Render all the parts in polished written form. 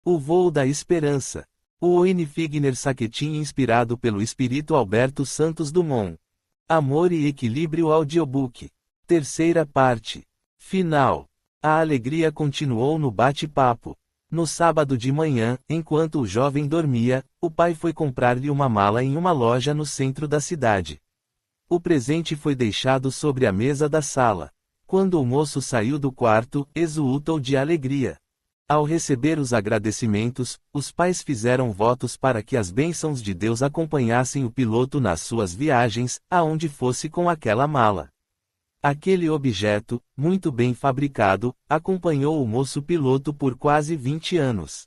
O voo da esperança. O Wayne Figner Saquetin inspirado pelo espírito Alberto Santos Dumont. Amor e Equilíbrio Audiobook. Terceira parte. Final. A alegria continuou no bate-papo. No sábado de manhã, enquanto o jovem dormia, o pai foi comprar-lhe uma mala em uma loja no centro da cidade. O presente foi deixado sobre a mesa da sala. Quando o moço saiu do quarto, exultou de alegria. Ao receber os agradecimentos, os pais fizeram votos para que as bênçãos de Deus acompanhassem o piloto nas suas viagens, aonde fosse com aquela mala. Aquele objeto, muito bem fabricado, acompanhou o moço piloto por quase 20 anos.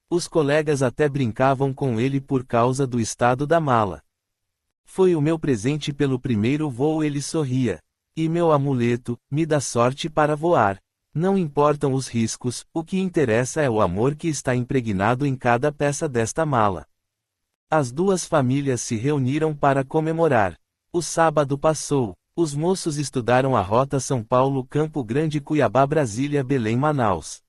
Os colegas até brincavam com ele por causa do estado da mala. Foi o meu presente pelo primeiro voo, ele sorria. E meu amuleto, me dá sorte para voar. Não importam os riscos, o que interessa é o amor que está impregnado em cada peça desta mala. As duas famílias se reuniram para comemorar. O sábado passou. Os moços estudaram a rota São Paulo, Campo Grande, Cuiabá, Brasília, Belém, Manaus.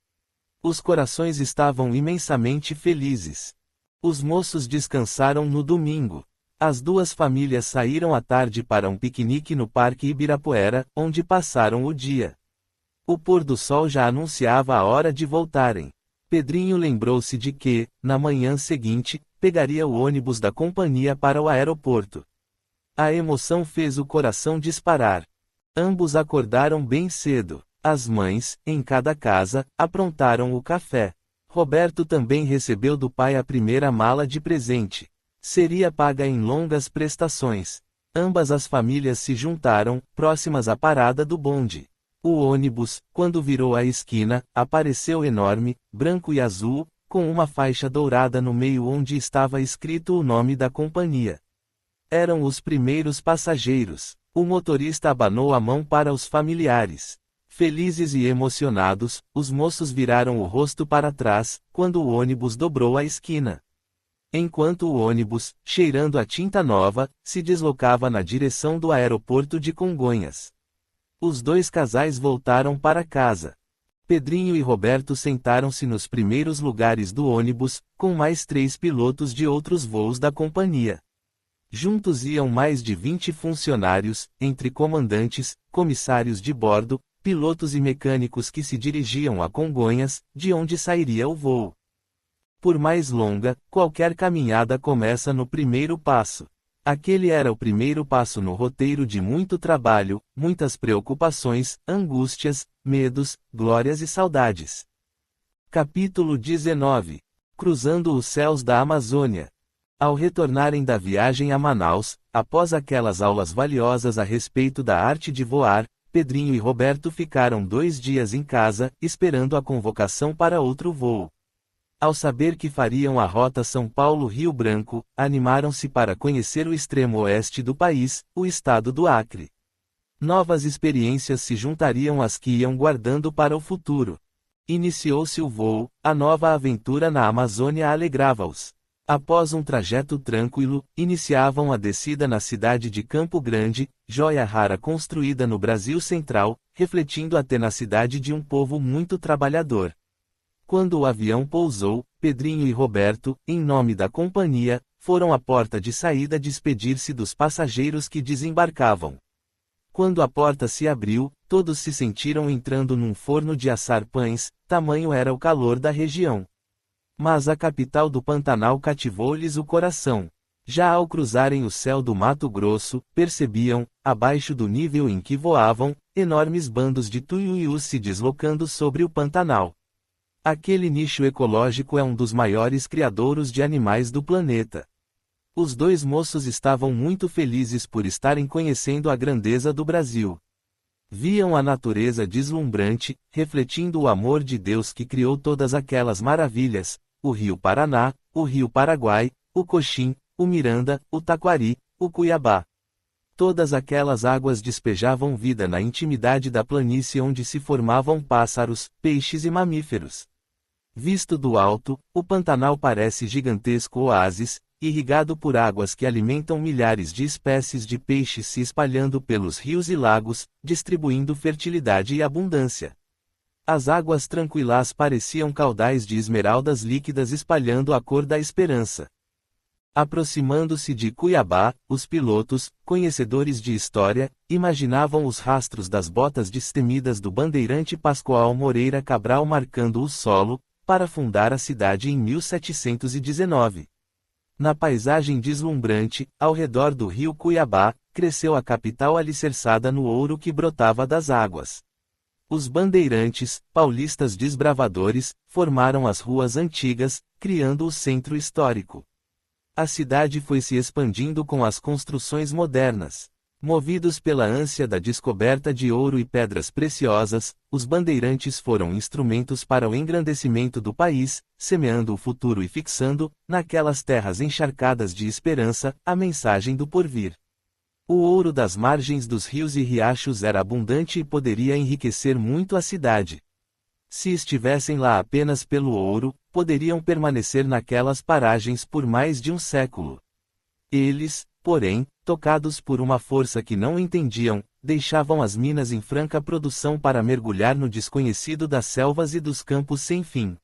Os corações estavam imensamente felizes. Os moços descansaram no domingo. As duas famílias saíram à tarde para um piquenique no Parque Ibirapuera, onde passaram o dia. O pôr do sol já anunciava a hora de voltarem. Pedrinho lembrou-se de que, na manhã seguinte, pegaria o ônibus da companhia para o aeroporto. A emoção fez o coração disparar. Ambos acordaram bem cedo. As mães, em cada casa, aprontaram o café. Roberto também recebeu do pai a primeira mala de presente. Seria paga em longas prestações. Ambas as famílias se juntaram, próximas à parada do bonde. O ônibus, quando virou a esquina, apareceu enorme, branco e azul, com uma faixa dourada no meio onde estava escrito o nome da companhia. Eram os primeiros passageiros. O motorista abanou a mão para os familiares. Felizes e emocionados, os moços viraram o rosto para trás, quando o ônibus dobrou a esquina. Enquanto o ônibus, cheirando a tinta nova, se deslocava na direção do aeroporto de Congonhas. Os dois casais voltaram para casa. Pedrinho e Roberto sentaram-se nos primeiros lugares do ônibus, com mais 3 pilotos de outros voos da companhia. Juntos iam mais de 20 funcionários, entre comandantes, comissários de bordo, pilotos e mecânicos que se dirigiam a Congonhas, de onde sairia o voo. Por mais longa, qualquer caminhada começa no primeiro passo. Aquele era o primeiro passo no roteiro de muito trabalho, muitas preocupações, angústias, medos, glórias e saudades. Capítulo 19. Cruzando os céus da Amazônia. Ao retornarem da viagem a Manaus, após aquelas aulas valiosas a respeito da arte de voar, Pedrinho e Roberto ficaram 2 dias em casa, esperando a convocação para outro voo. Ao saber que fariam a rota São Paulo-Rio Branco, animaram-se para conhecer o extremo oeste do país, o estado do Acre. Novas experiências se juntariam às que iam guardando para o futuro. Iniciou-se o voo, a nova aventura na Amazônia alegrava-os. Após um trajeto tranquilo, iniciavam a descida na cidade de Campo Grande, joia rara construída no Brasil Central, refletindo a tenacidade de um povo muito trabalhador. Quando o avião pousou, Pedrinho e Roberto, em nome da companhia, foram à porta de saída despedir-se dos passageiros que desembarcavam. Quando a porta se abriu, todos se sentiram entrando num forno de assar pães, tamanho era o calor da região. Mas a capital do Pantanal cativou-lhes o coração. Já ao cruzarem o céu do Mato Grosso, percebiam, abaixo do nível em que voavam, enormes bandos de tuiuius se deslocando sobre o Pantanal. Aquele nicho ecológico é um dos maiores criadouros de animais do planeta. Os dois moços estavam muito felizes por estarem conhecendo a grandeza do Brasil. Viam a natureza deslumbrante, refletindo o amor de Deus que criou todas aquelas maravilhas, o Rio Paraná, o Rio Paraguai, o Coxim, o Miranda, o Taquari, o Cuiabá. Todas aquelas águas despejavam vida na intimidade da planície onde se formavam pássaros, peixes e mamíferos. Visto do alto, o Pantanal parece gigantesco oásis, irrigado por águas que alimentam milhares de espécies de peixes se espalhando pelos rios e lagos, distribuindo fertilidade e abundância. As águas tranquilas pareciam caudais de esmeraldas líquidas espalhando a cor da esperança. Aproximando-se de Cuiabá, os pilotos, conhecedores de história, imaginavam os rastros das botas destemidas do bandeirante Pascoal Moreira Cabral marcando o solo, para fundar a cidade em 1719. Na paisagem deslumbrante, ao redor do rio Cuiabá, cresceu a capital alicerçada no ouro que brotava das águas. Os bandeirantes, paulistas desbravadores, formaram as ruas antigas, criando o centro histórico. A cidade foi se expandindo com as construções modernas. Movidos pela ânsia da descoberta de ouro e pedras preciosas, os bandeirantes foram instrumentos para o engrandecimento do país, semeando o futuro e fixando, naquelas terras encharcadas de esperança, a mensagem do porvir. O ouro das margens dos rios e riachos era abundante e poderia enriquecer muito a cidade. Se estivessem lá apenas pelo ouro, poderiam permanecer naquelas paragens por mais de um século. Eles, porém, tocados por uma força que não entendiam, deixavam as minas em franca produção para mergulhar no desconhecido das selvas e dos campos sem fim.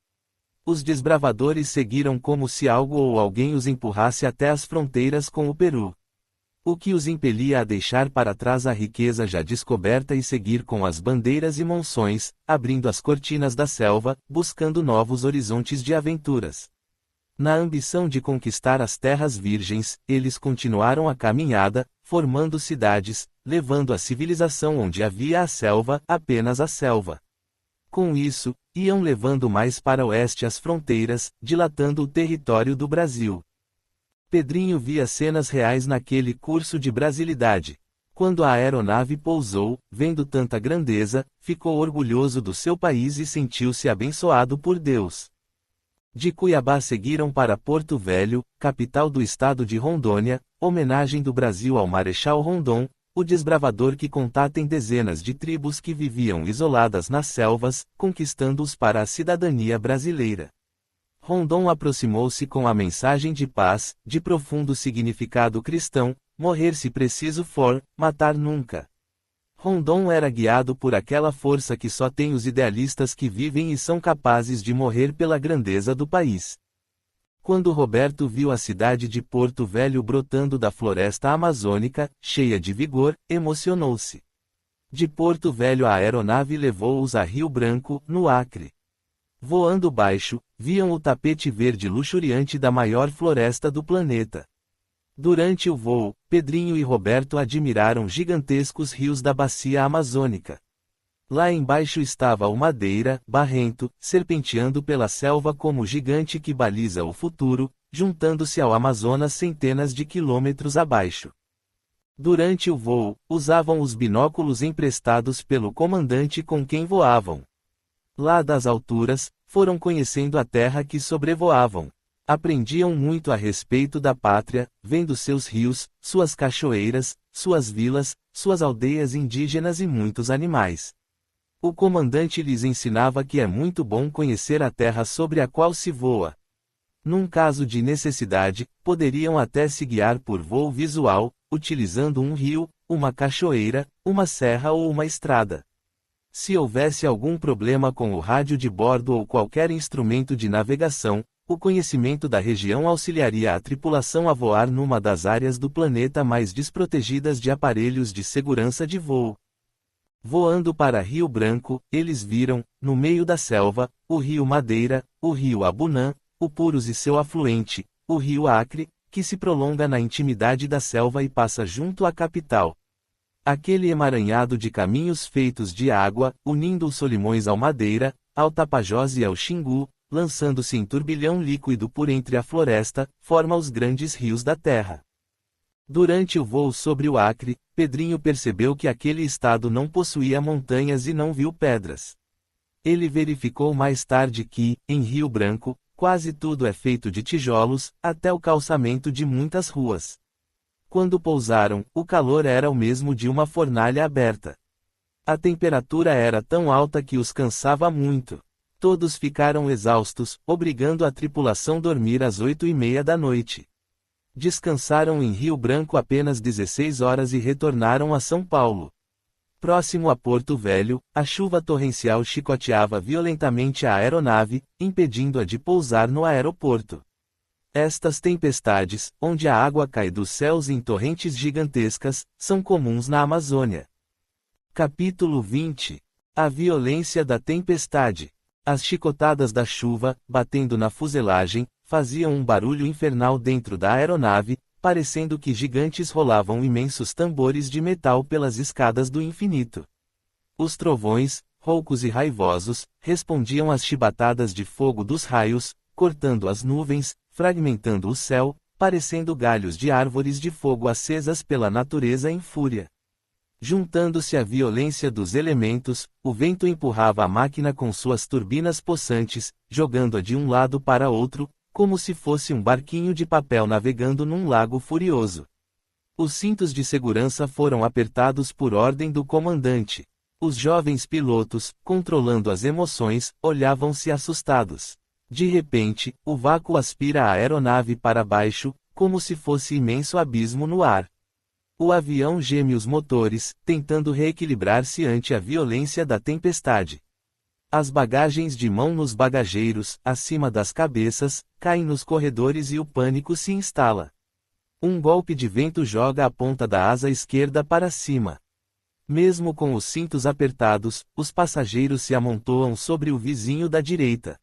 Os desbravadores seguiram como se algo ou alguém os empurrasse até as fronteiras com o Peru. O que os impelia a deixar para trás a riqueza já descoberta e seguir com as bandeiras e monções, abrindo as cortinas da selva, buscando novos horizontes de aventuras. Na ambição de conquistar as terras virgens, eles continuaram a caminhada, formando cidades, levando a civilização onde havia a selva, apenas a selva. Com isso, iam levando mais para oeste as fronteiras, dilatando o território do Brasil. Pedrinho via cenas reais naquele curso de brasilidade. Quando a aeronave pousou, vendo tanta grandeza, ficou orgulhoso do seu país e sentiu-se abençoado por Deus. De Cuiabá seguiram para Porto Velho, capital do estado de Rondônia, homenagem do Brasil ao Marechal Rondon, o desbravador que contata em dezenas de tribos que viviam isoladas nas selvas, conquistando-os para a cidadania brasileira. Rondon aproximou-se com a mensagem de paz, de profundo significado cristão: morrer se preciso for, matar nunca. Rondon era guiado por aquela força que só tem os idealistas que vivem e são capazes de morrer pela grandeza do país. Quando Roberto viu a cidade de Porto Velho brotando da floresta amazônica, cheia de vigor, emocionou-se. De Porto Velho a aeronave levou-os a Rio Branco, no Acre. Voando baixo, viam o tapete verde luxuriante da maior floresta do planeta. Durante o voo, Pedrinho e Roberto admiraram gigantescos rios da bacia amazônica. Lá embaixo estava o Madeira, barrento, serpenteando pela selva como gigante que baliza o futuro, juntando-se ao Amazonas centenas de quilômetros abaixo. Durante o voo, usavam os binóculos emprestados pelo comandante com quem voavam. Lá das alturas, foram conhecendo a terra que sobrevoavam. Aprendiam muito a respeito da pátria, vendo seus rios, suas cachoeiras, suas vilas, suas aldeias indígenas e muitos animais. O comandante lhes ensinava que é muito bom conhecer a terra sobre a qual se voa. Num caso de necessidade, poderiam até se guiar por voo visual, utilizando um rio, uma cachoeira, uma serra ou uma estrada. Se houvesse algum problema com o rádio de bordo ou qualquer instrumento de navegação, o conhecimento da região auxiliaria a tripulação a voar numa das áreas do planeta mais desprotegidas de aparelhos de segurança de voo. Voando para Rio Branco, eles viram, no meio da selva, o rio Madeira, o rio Abunã, o Purus e seu afluente, o rio Acre, que se prolonga na intimidade da selva e passa junto à capital. Aquele emaranhado de caminhos feitos de água, unindo os Solimões ao Madeira, ao Tapajós e ao Xingu, lançando-se em turbilhão líquido por entre a floresta, forma os grandes rios da terra. Durante o voo sobre o Acre, Pedrinho percebeu que aquele estado não possuía montanhas e não viu pedras. Ele verificou mais tarde que, em Rio Branco, quase tudo é feito de tijolos, até o calçamento de muitas ruas. Quando pousaram, o calor era o mesmo de uma fornalha aberta. A temperatura era tão alta que os cansava muito. Todos ficaram exaustos, obrigando a tripulação a dormir às 8:30 da noite. Descansaram em Rio Branco apenas 16 horas e retornaram a São Paulo. Próximo a Porto Velho, a chuva torrencial chicoteava violentamente a aeronave, impedindo-a de pousar no aeroporto. Estas tempestades, onde a água cai dos céus em torrentes gigantescas, são comuns na Amazônia. Capítulo 20. A violência da tempestade. As chicotadas da chuva, batendo na fuselagem, faziam um barulho infernal dentro da aeronave, parecendo que gigantes rolavam imensos tambores de metal pelas escadas do infinito. Os trovões, roucos e raivosos, respondiam às chibatadas de fogo dos raios, cortando as nuvens, fragmentando o céu, parecendo galhos de árvores de fogo acesas pela natureza em fúria. Juntando-se à violência dos elementos, o vento empurrava a máquina com suas turbinas possantes, jogando-a de um lado para outro, como se fosse um barquinho de papel navegando num lago furioso. Os cintos de segurança foram apertados por ordem do comandante. Os jovens pilotos, controlando as emoções, olhavam-se assustados. De repente, o vácuo aspira a aeronave para baixo, como se fosse imenso abismo no ar. O avião geme os motores, tentando reequilibrar-se ante a violência da tempestade. As bagagens de mão nos bagageiros, acima das cabeças, caem nos corredores e o pânico se instala. Um golpe de vento joga a ponta da asa esquerda para cima. Mesmo com os cintos apertados, os passageiros se amontoam sobre o vizinho da direita.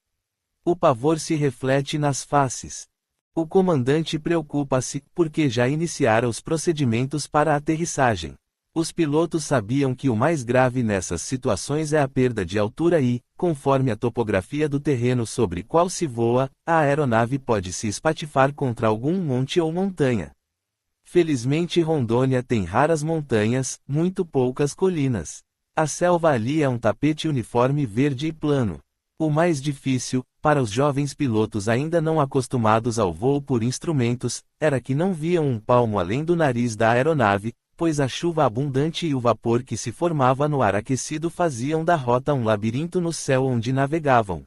O pavor se reflete nas faces. O comandante preocupa-se, porque já iniciara os procedimentos para a aterrissagem. Os pilotos sabiam que o mais grave nessas situações é a perda de altura e, conforme a topografia do terreno sobre qual se voa, a aeronave pode se espatifar contra algum monte ou montanha. Felizmente Rondônia tem raras montanhas, muito poucas colinas. A selva ali é um tapete uniforme verde e plano. O mais difícil, para os jovens pilotos ainda não acostumados ao voo por instrumentos, era que não viam um palmo além do nariz da aeronave, pois a chuva abundante e o vapor que se formava no ar aquecido faziam da rota um labirinto no céu onde navegavam.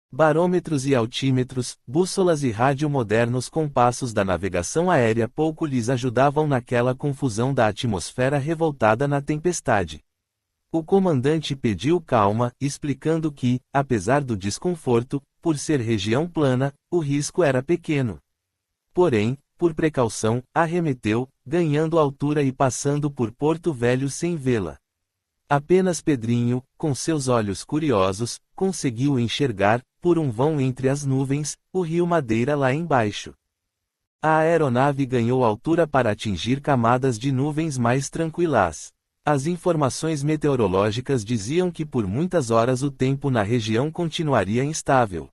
Barômetros e altímetros, bússolas e rádio modernos compassos da navegação aérea pouco lhes ajudavam naquela confusão da atmosfera revoltada na tempestade. O comandante pediu calma, explicando que, apesar do desconforto, por ser região plana, o risco era pequeno. Porém, por precaução, arremeteu, ganhando altura e passando por Porto Velho sem vê-la. Apenas Pedrinho, com seus olhos curiosos, conseguiu enxergar, por um vão entre as nuvens, o rio Madeira lá embaixo. A aeronave ganhou altura para atingir camadas de nuvens mais tranquilas. As informações meteorológicas diziam que por muitas horas o tempo na região continuaria instável.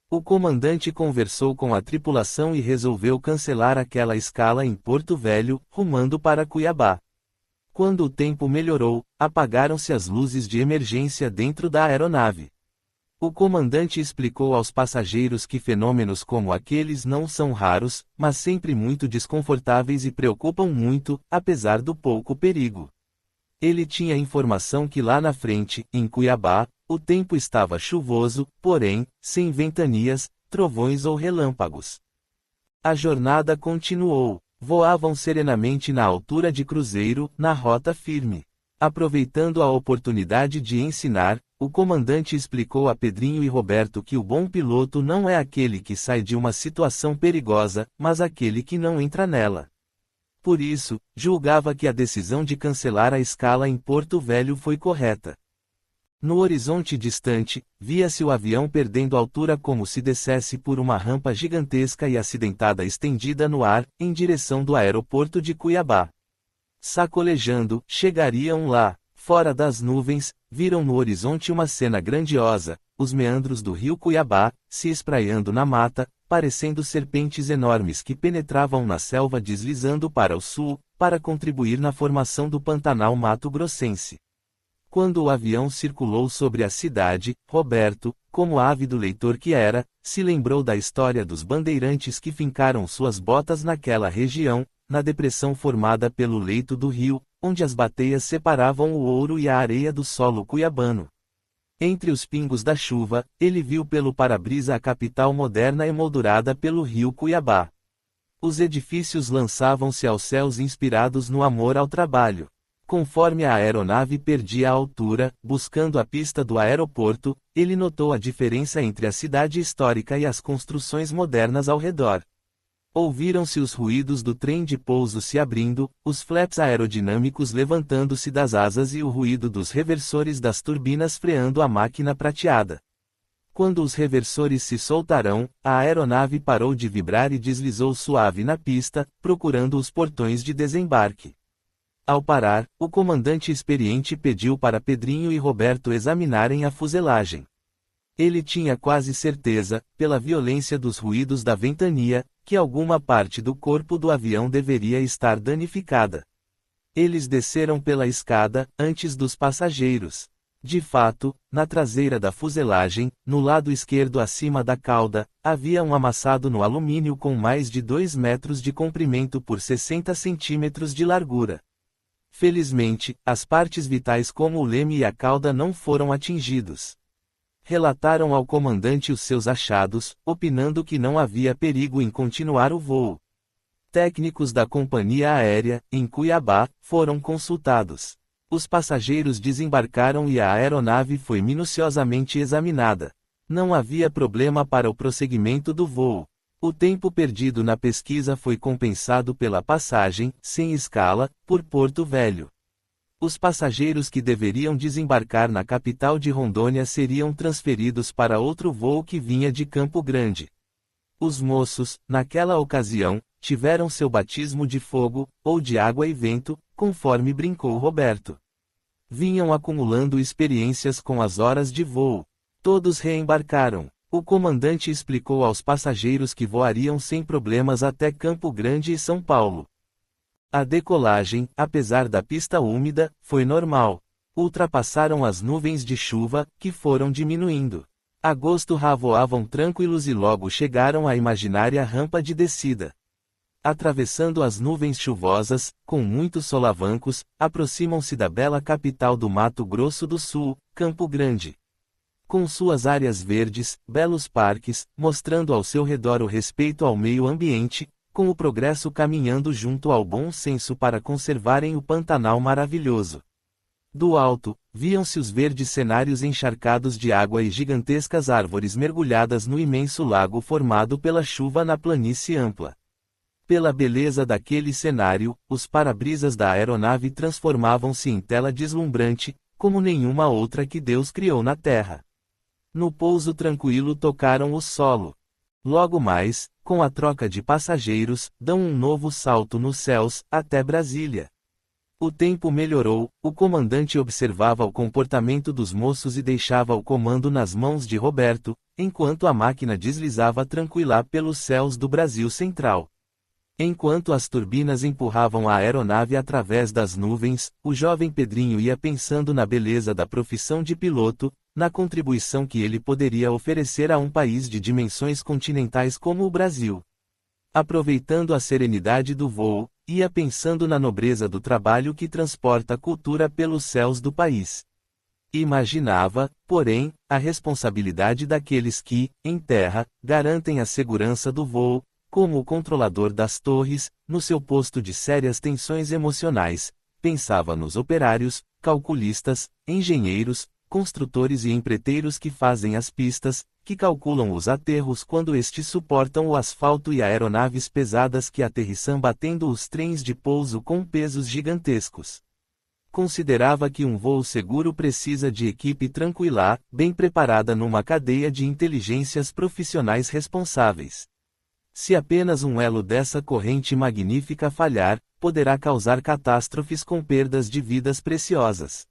O comandante conversou com a tripulação e resolveu cancelar aquela escala em Porto Velho, rumando para Cuiabá. Quando o tempo melhorou, apagaram-se as luzes de emergência dentro da aeronave. O comandante explicou aos passageiros que fenômenos como aqueles não são raros, mas sempre muito desconfortáveis e preocupam muito, apesar do pouco perigo. Ele tinha informação que lá na frente, em Cuiabá, o tempo estava chuvoso, porém, sem ventanias, trovões ou relâmpagos. A jornada continuou. Voavam serenamente na altura de cruzeiro, na rota firme. Aproveitando a oportunidade de ensinar, o comandante explicou a Pedrinho e Roberto que o bom piloto não é aquele que sai de uma situação perigosa, mas aquele que não entra nela. Por isso, julgava que a decisão de cancelar a escala em Porto Velho foi correta. No horizonte distante, via-se o avião perdendo altura como se descesse por uma rampa gigantesca e acidentada estendida no ar, em direção do aeroporto de Cuiabá. Sacolejando, chegariam lá. Fora das nuvens, viram no horizonte uma cena grandiosa, os meandros do rio Cuiabá, se espraiando na mata, parecendo serpentes enormes que penetravam na selva deslizando para o sul, para contribuir na formação do Pantanal Mato Grossense. Quando o avião circulou sobre a cidade, Roberto, como ávido leitor que era, se lembrou da história dos bandeirantes que fincaram suas botas naquela região, na depressão formada pelo leito do rio, onde as bateias separavam o ouro e a areia do solo cuiabano. Entre os pingos da chuva, ele viu pelo para-brisa a capital moderna emoldurada pelo rio Cuiabá. Os edifícios lançavam-se aos céus inspirados no amor ao trabalho. Conforme a aeronave perdia a altura, buscando a pista do aeroporto, ele notou a diferença entre a cidade histórica e as construções modernas ao redor. Ouviram-se os ruídos do trem de pouso se abrindo, os flaps aerodinâmicos levantando-se das asas e o ruído dos reversores das turbinas freando a máquina prateada. Quando os reversores se soltaram, a aeronave parou de vibrar e deslizou suave na pista, procurando os portões de desembarque. Ao parar, o comandante experiente pediu para Pedrinho e Roberto examinarem a fuselagem. Ele tinha quase certeza, pela violência dos ruídos da ventania, que alguma parte do corpo do avião deveria estar danificada. Eles desceram pela escada, antes dos passageiros. De fato, na traseira da fuselagem, no lado esquerdo acima da cauda, havia um amassado no alumínio com mais de 2 metros de comprimento por 60 centímetros de largura. Felizmente, as partes vitais como o leme e a cauda não foram atingidos. Relataram ao comandante os seus achados, opinando que não havia perigo em continuar o voo. Técnicos da companhia aérea, em Cuiabá, foram consultados. Os passageiros desembarcaram e a aeronave foi minuciosamente examinada. Não havia problema para o prosseguimento do voo. O tempo perdido na pesquisa foi compensado pela passagem, sem escala, por Porto Velho. Os passageiros que deveriam desembarcar na capital de Rondônia seriam transferidos para outro voo que vinha de Campo Grande. Os moços, naquela ocasião, tiveram seu batismo de fogo, ou de água e vento, conforme brincou Roberto. Vinham acumulando experiências com as horas de voo. Todos reembarcaram. O comandante explicou aos passageiros que voariam sem problemas até Campo Grande e São Paulo. A decolagem, apesar da pista úmida, foi normal. Ultrapassaram as nuvens de chuva, que foram diminuindo. Agosto voavam tranquilos e logo chegaram à imaginária rampa de descida. Atravessando as nuvens chuvosas, com muitos solavancos, aproximam-se da bela capital do Mato Grosso do Sul, Campo Grande. Com suas áreas verdes, belos parques, mostrando ao seu redor o respeito ao meio ambiente, com o progresso caminhando junto ao bom senso para conservarem o Pantanal maravilhoso. Do alto, viam-se os verdes cenários encharcados de água e gigantescas árvores mergulhadas no imenso lago formado pela chuva na planície ampla. Pela beleza daquele cenário, os para-brisas da aeronave transformavam-se em tela deslumbrante, como nenhuma outra que Deus criou na terra. No pouso tranquilo tocaram o solo. Logo mais, com a troca de passageiros, dão um novo salto nos céus, até Brasília. O tempo melhorou, o comandante observava o comportamento dos moços e deixava o comando nas mãos de Roberto, enquanto a máquina deslizava tranquila pelos céus do Brasil Central. Enquanto as turbinas empurravam a aeronave através das nuvens, o jovem Pedrinho ia pensando na beleza da profissão de piloto, na contribuição que ele poderia oferecer a um país de dimensões continentais como o Brasil. Aproveitando a serenidade do voo, ia pensando na nobreza do trabalho que transporta cultura pelos céus do país. Imaginava, porém, a responsabilidade daqueles que, em terra, garantem a segurança do voo, como o controlador das torres, no seu posto de sérias tensões emocionais. Pensava nos operários, calculistas, engenheiros, construtores e empreiteiros que fazem as pistas, que calculam os aterros quando estes suportam o asfalto e aeronaves pesadas que aterrissam batendo os trens de pouso com pesos gigantescos. Considerava que um voo seguro precisa de equipe tranquila, bem preparada numa cadeia de inteligências profissionais responsáveis. Se apenas um elo dessa corrente magnífica falhar, poderá causar catástrofes com perdas de vidas preciosas.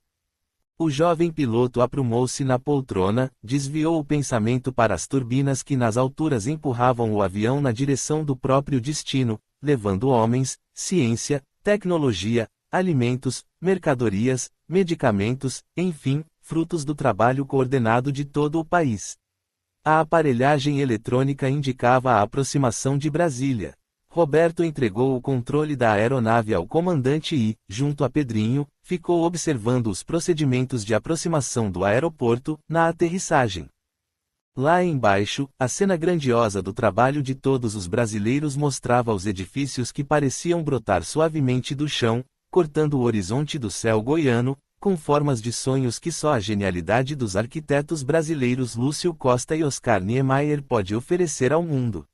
O jovem piloto aprumou-se na poltrona, desviou o pensamento para as turbinas que nas alturas empurravam o avião na direção do próprio destino, levando homens, ciência, tecnologia, alimentos, mercadorias, medicamentos, enfim, frutos do trabalho coordenado de todo o país. A aparelhagem eletrônica indicava a aproximação de Brasília. Roberto entregou o controle da aeronave ao comandante e, junto a Pedrinho, ficou observando os procedimentos de aproximação do aeroporto, na aterrissagem. Lá embaixo, a cena grandiosa do trabalho de todos os brasileiros mostrava os edifícios que pareciam brotar suavemente do chão, cortando o horizonte do céu goiano, com formas de sonhos que só a genialidade dos arquitetos brasileiros Lúcio Costa e Oscar Niemeyer pode oferecer ao mundo.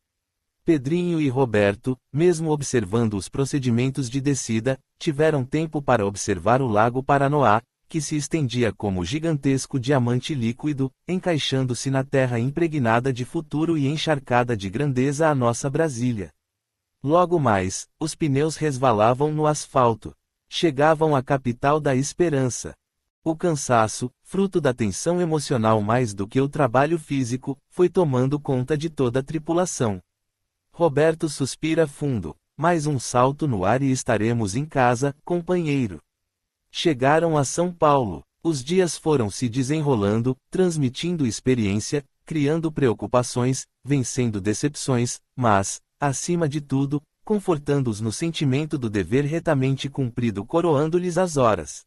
Pedrinho e Roberto, mesmo observando os procedimentos de descida, tiveram tempo para observar o Lago Paranoá, que se estendia como gigantesco diamante líquido, encaixando-se na terra impregnada de futuro e encharcada de grandeza a nossa Brasília. Logo mais, os pneus resvalavam no asfalto. Chegavam à capital da esperança. O cansaço, fruto da tensão emocional mais do que o trabalho físico, foi tomando conta de toda a tripulação. Roberto suspira fundo. Mais um salto no ar e estaremos em casa, companheiro. Chegaram a São Paulo. Os dias foram se desenrolando, transmitindo experiência, criando preocupações, vencendo decepções, mas, acima de tudo, confortando-os no sentimento do dever retamente cumprido, coroando-lhes as horas.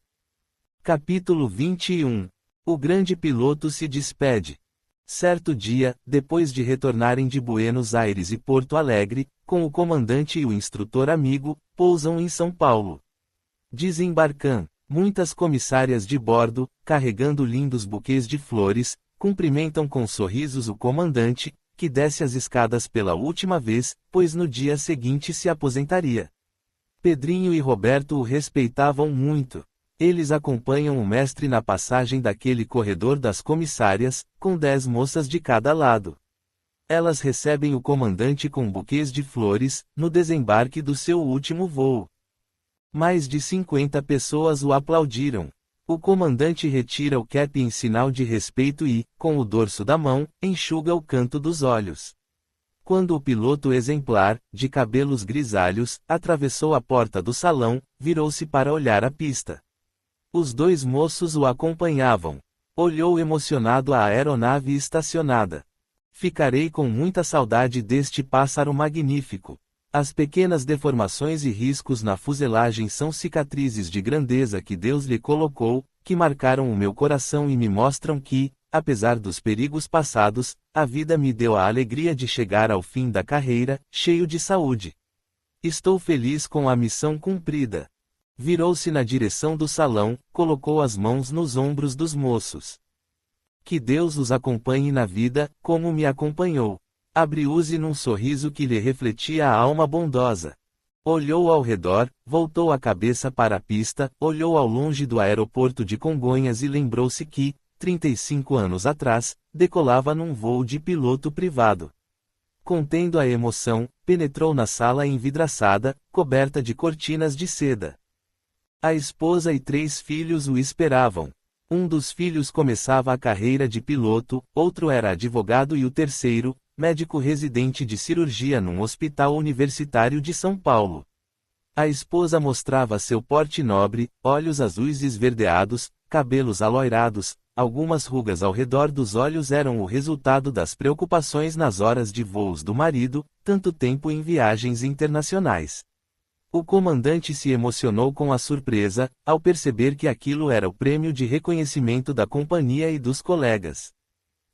Capítulo 21. O grande piloto se despede. Certo dia, depois de retornarem de Buenos Aires e Porto Alegre, com o comandante e o instrutor amigo, pousam em São Paulo. Desembarcam. Muitas comissárias de bordo, carregando lindos buquês de flores, cumprimentam com sorrisos o comandante, que desce as escadas pela última vez, pois no dia seguinte se aposentaria. Pedrinho e Roberto o respeitavam muito. Eles acompanham o mestre na passagem daquele corredor das comissárias, com 10 moças de cada lado. Elas recebem o comandante com buquês de flores, no desembarque do seu último voo. Mais de 50 pessoas o aplaudiram. O comandante retira o cap em sinal de respeito e, com o dorso da mão, enxuga o canto dos olhos. Quando o piloto exemplar, de cabelos grisalhos, atravessou a porta do salão, virou-se para olhar a pista. Os 2 moços o acompanhavam. Olhou emocionado a aeronave estacionada. Ficarei com muita saudade deste pássaro magnífico. As pequenas deformações e riscos na fuselagem são cicatrizes de grandeza que Deus lhe colocou, que marcaram o meu coração e me mostram que, apesar dos perigos passados, a vida me deu a alegria de chegar ao fim da carreira, cheio de saúde. Estou feliz com a missão cumprida. Virou-se na direção do salão, colocou as mãos nos ombros dos moços. Que Deus os acompanhe na vida, como me acompanhou. Abriu-se num sorriso que lhe refletia a alma bondosa. Olhou ao redor, voltou a cabeça para a pista, olhou ao longe do aeroporto de Congonhas e lembrou-se que, 35 anos atrás, decolava num voo de piloto privado. Contendo a emoção, penetrou na sala envidraçada, coberta de cortinas de seda. A esposa e 3 filhos o esperavam. Um dos filhos começava a carreira de piloto, outro era advogado e o terceiro, médico residente de cirurgia num hospital universitário de São Paulo. A esposa mostrava seu porte nobre, olhos azuis esverdeados, cabelos aloirados, algumas rugas ao redor dos olhos eram o resultado das preocupações nas horas de voos do marido, tanto tempo em viagens internacionais. O comandante se emocionou com a surpresa, ao perceber que aquilo era o prêmio de reconhecimento da companhia e dos colegas.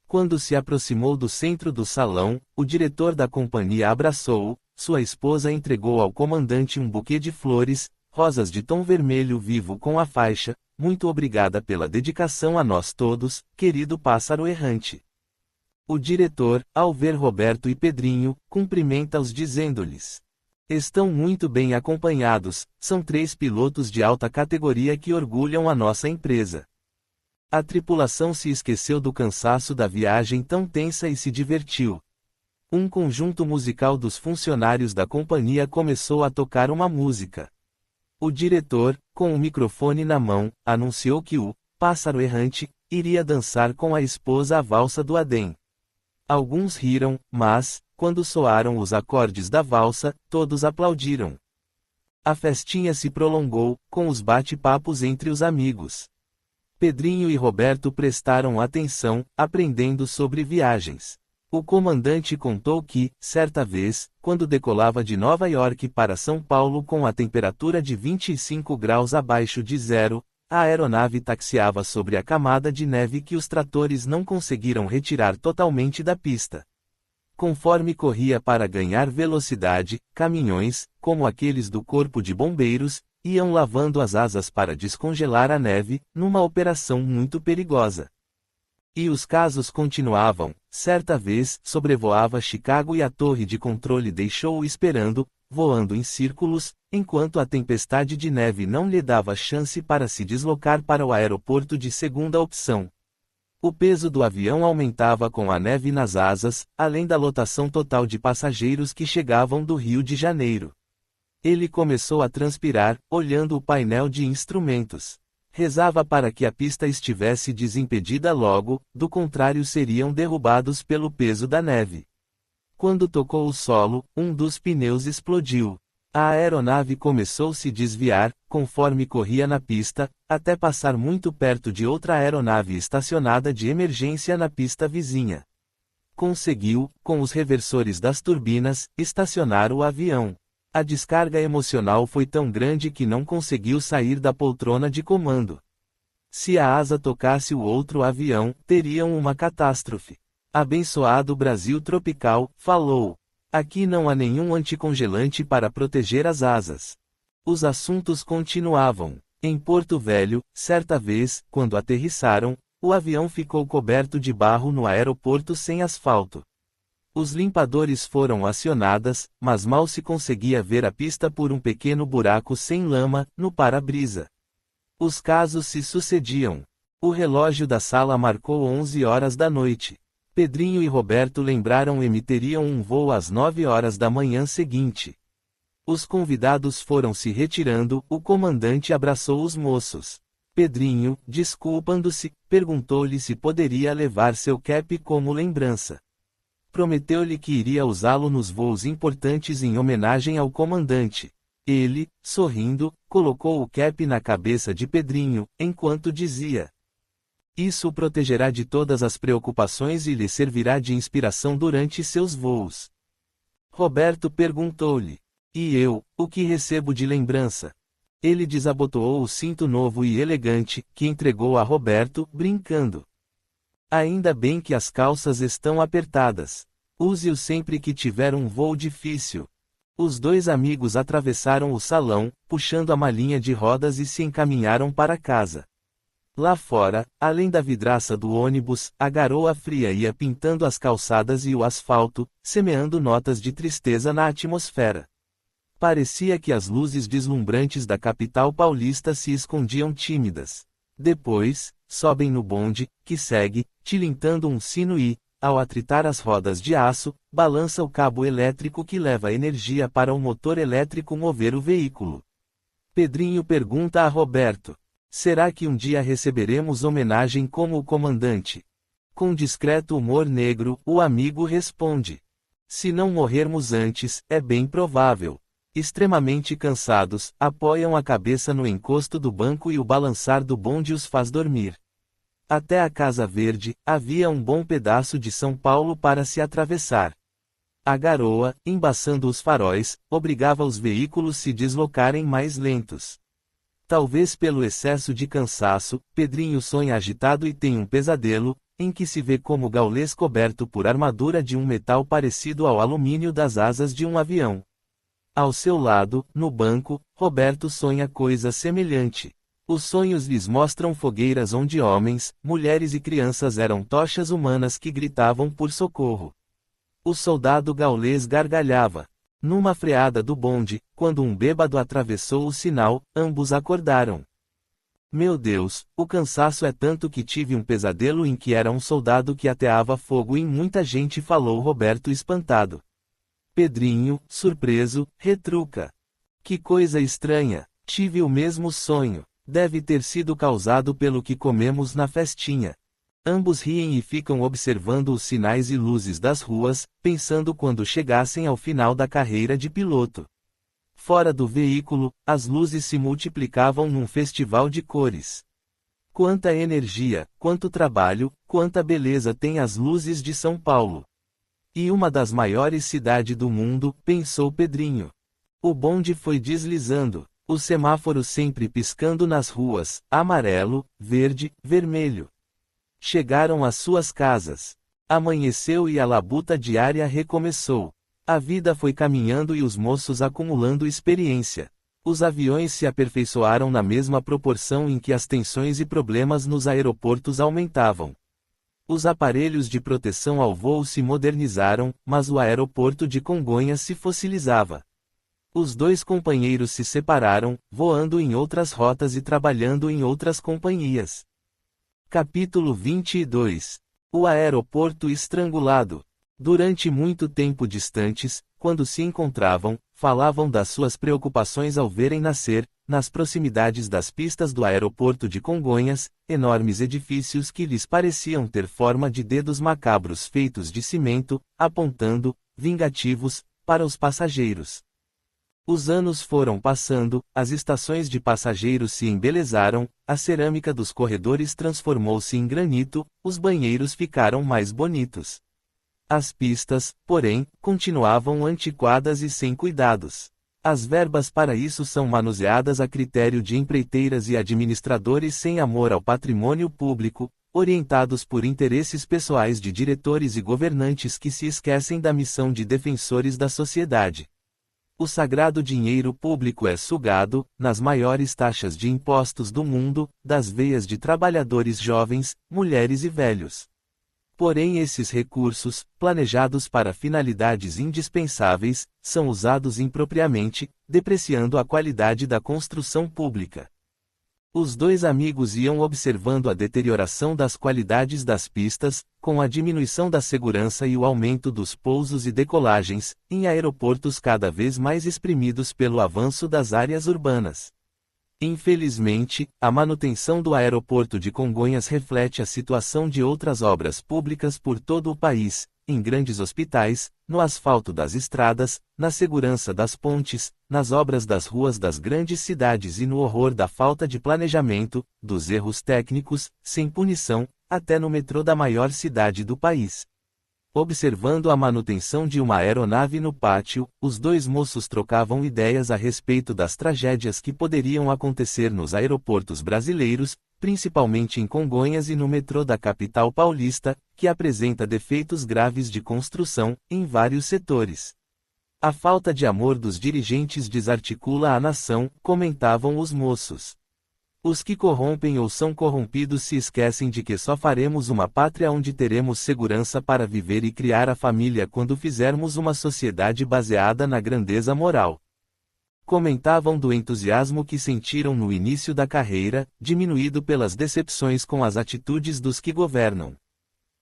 Quando se aproximou do centro do salão, o diretor da companhia abraçou-o, sua esposa entregou ao comandante um buquê de flores, rosas de tom vermelho vivo com a faixa, muito obrigada pela dedicação a nós todos, querido pássaro errante. O diretor, ao ver Roberto e Pedrinho, cumprimenta-os dizendo-lhes: estão muito bem acompanhados, são 3 pilotos de alta categoria que orgulham a nossa empresa. A tripulação se esqueceu do cansaço da viagem tão tensa e se divertiu. Um conjunto musical dos funcionários da companhia começou a tocar uma música. O diretor, com o microfone na mão, anunciou que o pássaro errante iria dançar com a esposa a valsa do Adém. Alguns riram, mas, quando soaram os acordes da valsa, todos aplaudiram. A festinha se prolongou, com os bate-papos entre os amigos. Pedrinho e Roberto prestaram atenção, aprendendo sobre viagens. O comandante contou que, certa vez, quando decolava de Nova York para São Paulo com a temperatura de 25 graus abaixo de zero, a aeronave taxiava sobre a camada de neve que os tratores não conseguiram retirar totalmente da pista. Conforme corria para ganhar velocidade, caminhões, como aqueles do Corpo de Bombeiros, iam lavando as asas para descongelar a neve, numa operação muito perigosa. E os casos continuavam. Certa vez, sobrevoava Chicago e a torre de controle deixou-o esperando, voando em círculos, enquanto a tempestade de neve não lhe dava chance para se deslocar para o aeroporto de segunda opção. O peso do avião aumentava com a neve nas asas, além da lotação total de passageiros que chegavam do Rio de Janeiro. Ele começou a transpirar, olhando o painel de instrumentos. Rezava para que a pista estivesse desimpedida logo, do contrário seriam derrubados pelo peso da neve. Quando tocou o solo, um dos pneus explodiu. A aeronave começou a se desviar, conforme corria na pista, até passar muito perto de outra aeronave estacionada de emergência na pista vizinha. Conseguiu, com os reversores das turbinas, estacionar o avião. A descarga emocional foi tão grande que não conseguiu sair da poltrona de comando. Se a asa tocasse o outro avião, teriam uma catástrofe. Abençoado Brasil tropical, falou. Aqui não há nenhum anticongelante para proteger as asas. Os assuntos continuavam. Em Porto Velho, certa vez, quando aterrissaram, o avião ficou coberto de barro no aeroporto sem asfalto. Os limpadores foram acionadas, mas mal se conseguia ver a pista por um pequeno buraco sem lama, no para-brisa. Os casos se sucediam. O relógio da sala marcou 11 horas da noite. Pedrinho e Roberto lembraram e teriam um voo às 9 horas da manhã seguinte. Os convidados foram se retirando, o comandante abraçou os moços. Pedrinho, desculpando-se, perguntou-lhe se poderia levar seu cap como lembrança. Prometeu-lhe que iria usá-lo nos voos importantes em homenagem ao comandante. Ele, sorrindo, colocou o cap na cabeça de Pedrinho, enquanto dizia: "Isso o protegerá de todas as preocupações e lhe servirá de inspiração durante seus voos." Roberto perguntou-lhe: "E eu, o que recebo de lembrança?" Ele desabotoou o cinto novo e elegante, que entregou a Roberto, brincando. "Ainda bem que as calças estão apertadas. Use-o sempre que tiver um voo difícil." Os dois amigos atravessaram o salão, puxando a malinha de rodas e se encaminharam para casa. Lá fora, além da vidraça do ônibus, a garoa fria ia pintando as calçadas e o asfalto, semeando notas de tristeza na atmosfera. Parecia que as luzes deslumbrantes da capital paulista se escondiam tímidas. Depois, sobem no bonde, que segue, tilintando um sino e, ao atritar as rodas de aço, balança o cabo elétrico que leva energia para o motor elétrico mover o veículo. Pedrinho pergunta a Roberto: "Será que um dia receberemos homenagem como o comandante?" Com discreto humor negro, o amigo responde: "Se não morrermos antes, é bem provável." Extremamente cansados, apoiam a cabeça no encosto do banco e o balançar do bonde os faz dormir. Até a Casa Verde, havia um bom pedaço de São Paulo para se atravessar. A garoa, embaçando os faróis, obrigava os veículos se deslocarem mais lentos. Talvez pelo excesso de cansaço, Pedrinho sonha agitado e tem um pesadelo, em que se vê como Gaulês coberto por armadura de um metal parecido ao alumínio das asas de um avião. Ao seu lado, no banco, Roberto sonha coisa semelhante. Os sonhos lhes mostram fogueiras onde homens, mulheres e crianças eram tochas humanas que gritavam por socorro. O soldado gaulês gargalhava. Numa freada do bonde, quando um bêbado atravessou o sinal, ambos acordaram. "Meu Deus, o cansaço é tanto que tive um pesadelo em que era um soldado que ateava fogo em muita gente", falou Roberto espantado. Pedrinho, surpreso, retruca: "Que coisa estranha, tive o mesmo sonho. Deve ter sido causado pelo que comemos na festinha." Ambos riem e ficam observando os sinais e luzes das ruas, pensando quando chegassem ao final da carreira de piloto. Fora do veículo, as luzes se multiplicavam num festival de cores. Quanta energia, quanto trabalho, quanta beleza tem as luzes de São Paulo. E uma das maiores cidades do mundo, pensou Pedrinho. O bonde foi deslizando, os semáforos sempre piscando nas ruas, amarelo, verde, vermelho. Chegaram às suas casas. Amanheceu e a labuta diária recomeçou. A vida foi caminhando e os moços acumulando experiência. Os aviões se aperfeiçoaram na mesma proporção em que as tensões e problemas nos aeroportos aumentavam. Os aparelhos de proteção ao voo se modernizaram, mas o aeroporto de Congonhas se fossilizava. Os dois companheiros se separaram, voando em outras rotas e trabalhando em outras companhias. Capítulo 22. O aeroporto estrangulado. Durante muito tempo distantes, quando se encontravam, falavam das suas preocupações ao verem nascer, nas proximidades das pistas do aeroporto de Congonhas, enormes edifícios que lhes pareciam ter forma de dedos macabros feitos de cimento, apontando, vingativos, para os passageiros. Os anos foram passando, as estações de passageiros se embelezaram, a cerâmica dos corredores transformou-se em granito, os banheiros ficaram mais bonitos. As pistas, porém, continuavam antiquadas e sem cuidados. As verbas para isso são manuseadas a critério de empreiteiras e administradores sem amor ao patrimônio público, orientados por interesses pessoais de diretores e governantes que se esquecem da missão de defensores da sociedade. O sagrado dinheiro público é sugado, nas maiores taxas de impostos do mundo, das veias de trabalhadores jovens, mulheres e velhos. Porém esses recursos, planejados para finalidades indispensáveis, são usados impropriamente, depreciando a qualidade da construção pública. Os dois amigos iam observando a deterioração das qualidades das pistas, com a diminuição da segurança e o aumento dos pousos e decolagens, em aeroportos cada vez mais exprimidos pelo avanço das áreas urbanas. Infelizmente, a manutenção do aeroporto de Congonhas reflete a situação de outras obras públicas por todo o país, em grandes hospitais, no asfalto das estradas, na segurança das pontes, nas obras das ruas das grandes cidades e no horror da falta de planejamento, dos erros técnicos, sem punição, até no metrô da maior cidade do país. Observando a manutenção de uma aeronave no pátio, os dois moços trocavam ideias a respeito das tragédias que poderiam acontecer nos aeroportos brasileiros, principalmente em Congonhas e no metrô da capital paulista, que apresenta defeitos graves de construção, em vários setores. A falta de amor dos dirigentes desarticula a nação, comentavam os moços. Os que corrompem ou são corrompidos se esquecem de que só faremos uma pátria onde teremos segurança para viver e criar a família quando fizermos uma sociedade baseada na grandeza moral. Comentavam do entusiasmo que sentiram no início da carreira, diminuído pelas decepções com as atitudes dos que governam.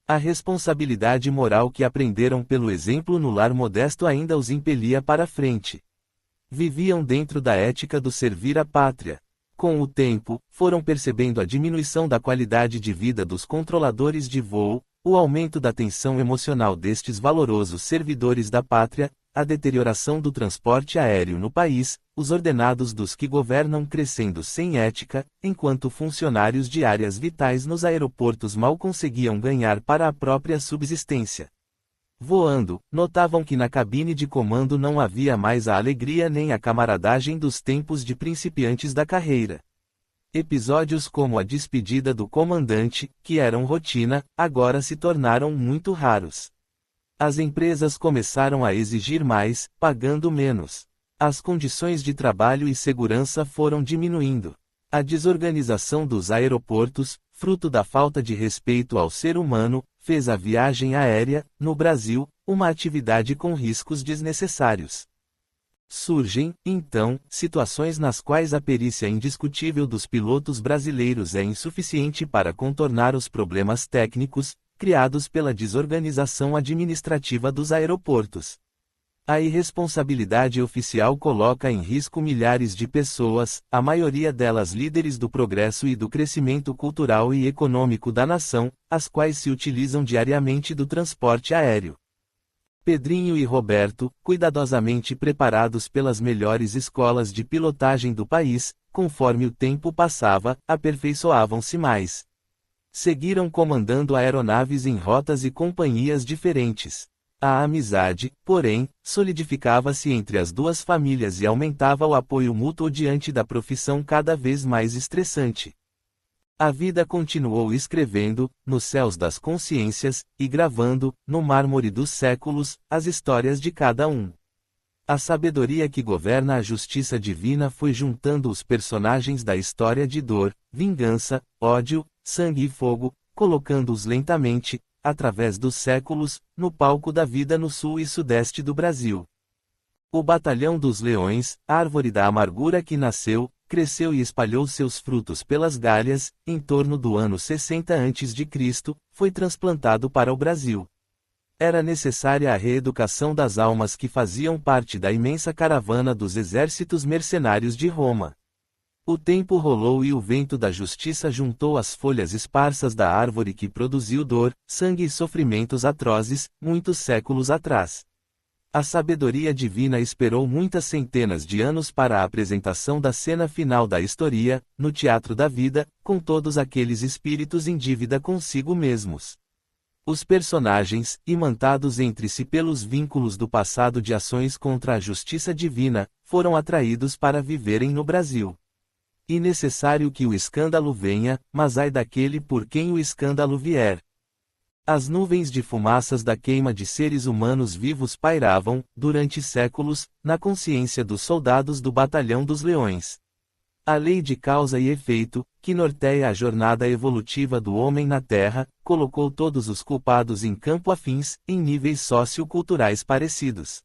A responsabilidade moral que aprenderam pelo exemplo no lar modesto ainda os impelia para frente. Viviam dentro da ética do servir à pátria. Com o tempo, foram percebendo a diminuição da qualidade de vida dos controladores de voo, o aumento da tensão emocional destes valorosos servidores da pátria, a deterioração do transporte aéreo no país, os ordenados dos que governam crescendo sem ética, enquanto funcionários de áreas vitais nos aeroportos mal conseguiam ganhar para a própria subsistência. Voando, notavam que na cabine de comando não havia mais a alegria nem a camaradagem dos tempos de principiantes da carreira. Episódios como a despedida do comandante, que eram rotina, agora se tornaram muito raros. As empresas começaram a exigir mais, pagando menos. As condições de trabalho e segurança foram diminuindo. A desorganização dos aeroportos, fruto da falta de respeito ao ser humano, fez a viagem aérea, no Brasil, uma atividade com riscos desnecessários. Surgem, então, situações nas quais a perícia indiscutível dos pilotos brasileiros é insuficiente para contornar os problemas técnicos, criados pela desorganização administrativa dos aeroportos. A irresponsabilidade oficial coloca em risco milhares de pessoas, a maioria delas líderes do progresso e do crescimento cultural e econômico da nação, as quais se utilizam diariamente do transporte aéreo. Pedrinho e Roberto, cuidadosamente preparados pelas melhores escolas de pilotagem do país, conforme o tempo passava, aperfeiçoavam-se mais. Seguiram comandando aeronaves em rotas e companhias diferentes. A amizade, porém, solidificava-se entre as duas famílias e aumentava o apoio mútuo diante da profissão cada vez mais estressante. A vida continuou escrevendo, nos céus das consciências, e gravando, no mármore dos séculos, as histórias de cada um. A sabedoria que governa a justiça divina foi juntando os personagens da história de dor, vingança, ódio, sangue e fogo, colocando-os lentamente, através dos séculos, no palco da vida no sul e sudeste do Brasil. O Batalhão dos Leões, árvore da amargura que nasceu, cresceu e espalhou seus frutos pelas Gálias, em torno do ano 60 a.C., foi transplantado para o Brasil. Era necessária a reeducação das almas que faziam parte da imensa caravana dos exércitos mercenários de Roma. O tempo rolou e o vento da justiça juntou as folhas esparsas da árvore que produziu dor, sangue e sofrimentos atrozes, muitos séculos atrás. A sabedoria divina esperou muitas centenas de anos para a apresentação da cena final da história, no teatro da vida, com todos aqueles espíritos em dívida consigo mesmos. Os personagens, imantados entre si pelos vínculos do passado de ações contra a justiça divina, foram atraídos para viverem no Brasil. E necessário que o escândalo venha, mas ai daquele por quem o escândalo vier. As nuvens de fumaças da queima de seres humanos vivos pairavam, durante séculos, na consciência dos soldados do Batalhão dos Leões. A lei de causa e efeito, que norteia a jornada evolutiva do homem na Terra, colocou todos os culpados em campo afins, em níveis socioculturais parecidos.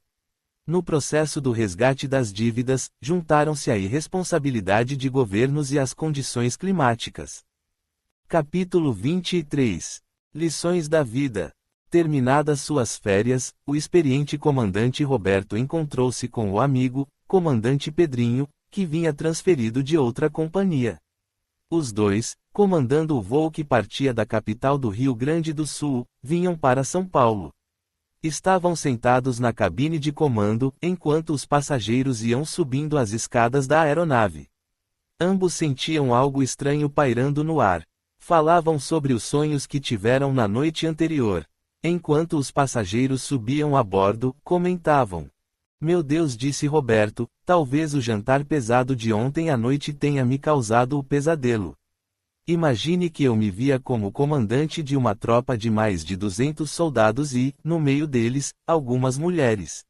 No processo do resgate das dívidas, juntaram-se a irresponsabilidade de governos e as condições climáticas. Capítulo 23. Lições da vida. Terminadas suas férias, o experiente comandante Roberto encontrou-se com o amigo, comandante Pedrinho, que vinha transferido de outra companhia. Os dois, comandando o voo que partia da capital do Rio Grande do Sul, vinham para São Paulo. Estavam sentados na cabine de comando, enquanto os passageiros iam subindo as escadas da aeronave. Ambos sentiam algo estranho pairando no ar. Falavam sobre os sonhos que tiveram na noite anterior. Enquanto os passageiros subiam a bordo, comentavam. Meu Deus, disse Roberto, talvez o jantar pesado de ontem à noite tenha me causado o pesadelo. Imagine que eu me via como comandante de uma tropa de mais de 200 soldados e, no meio deles, algumas mulheres.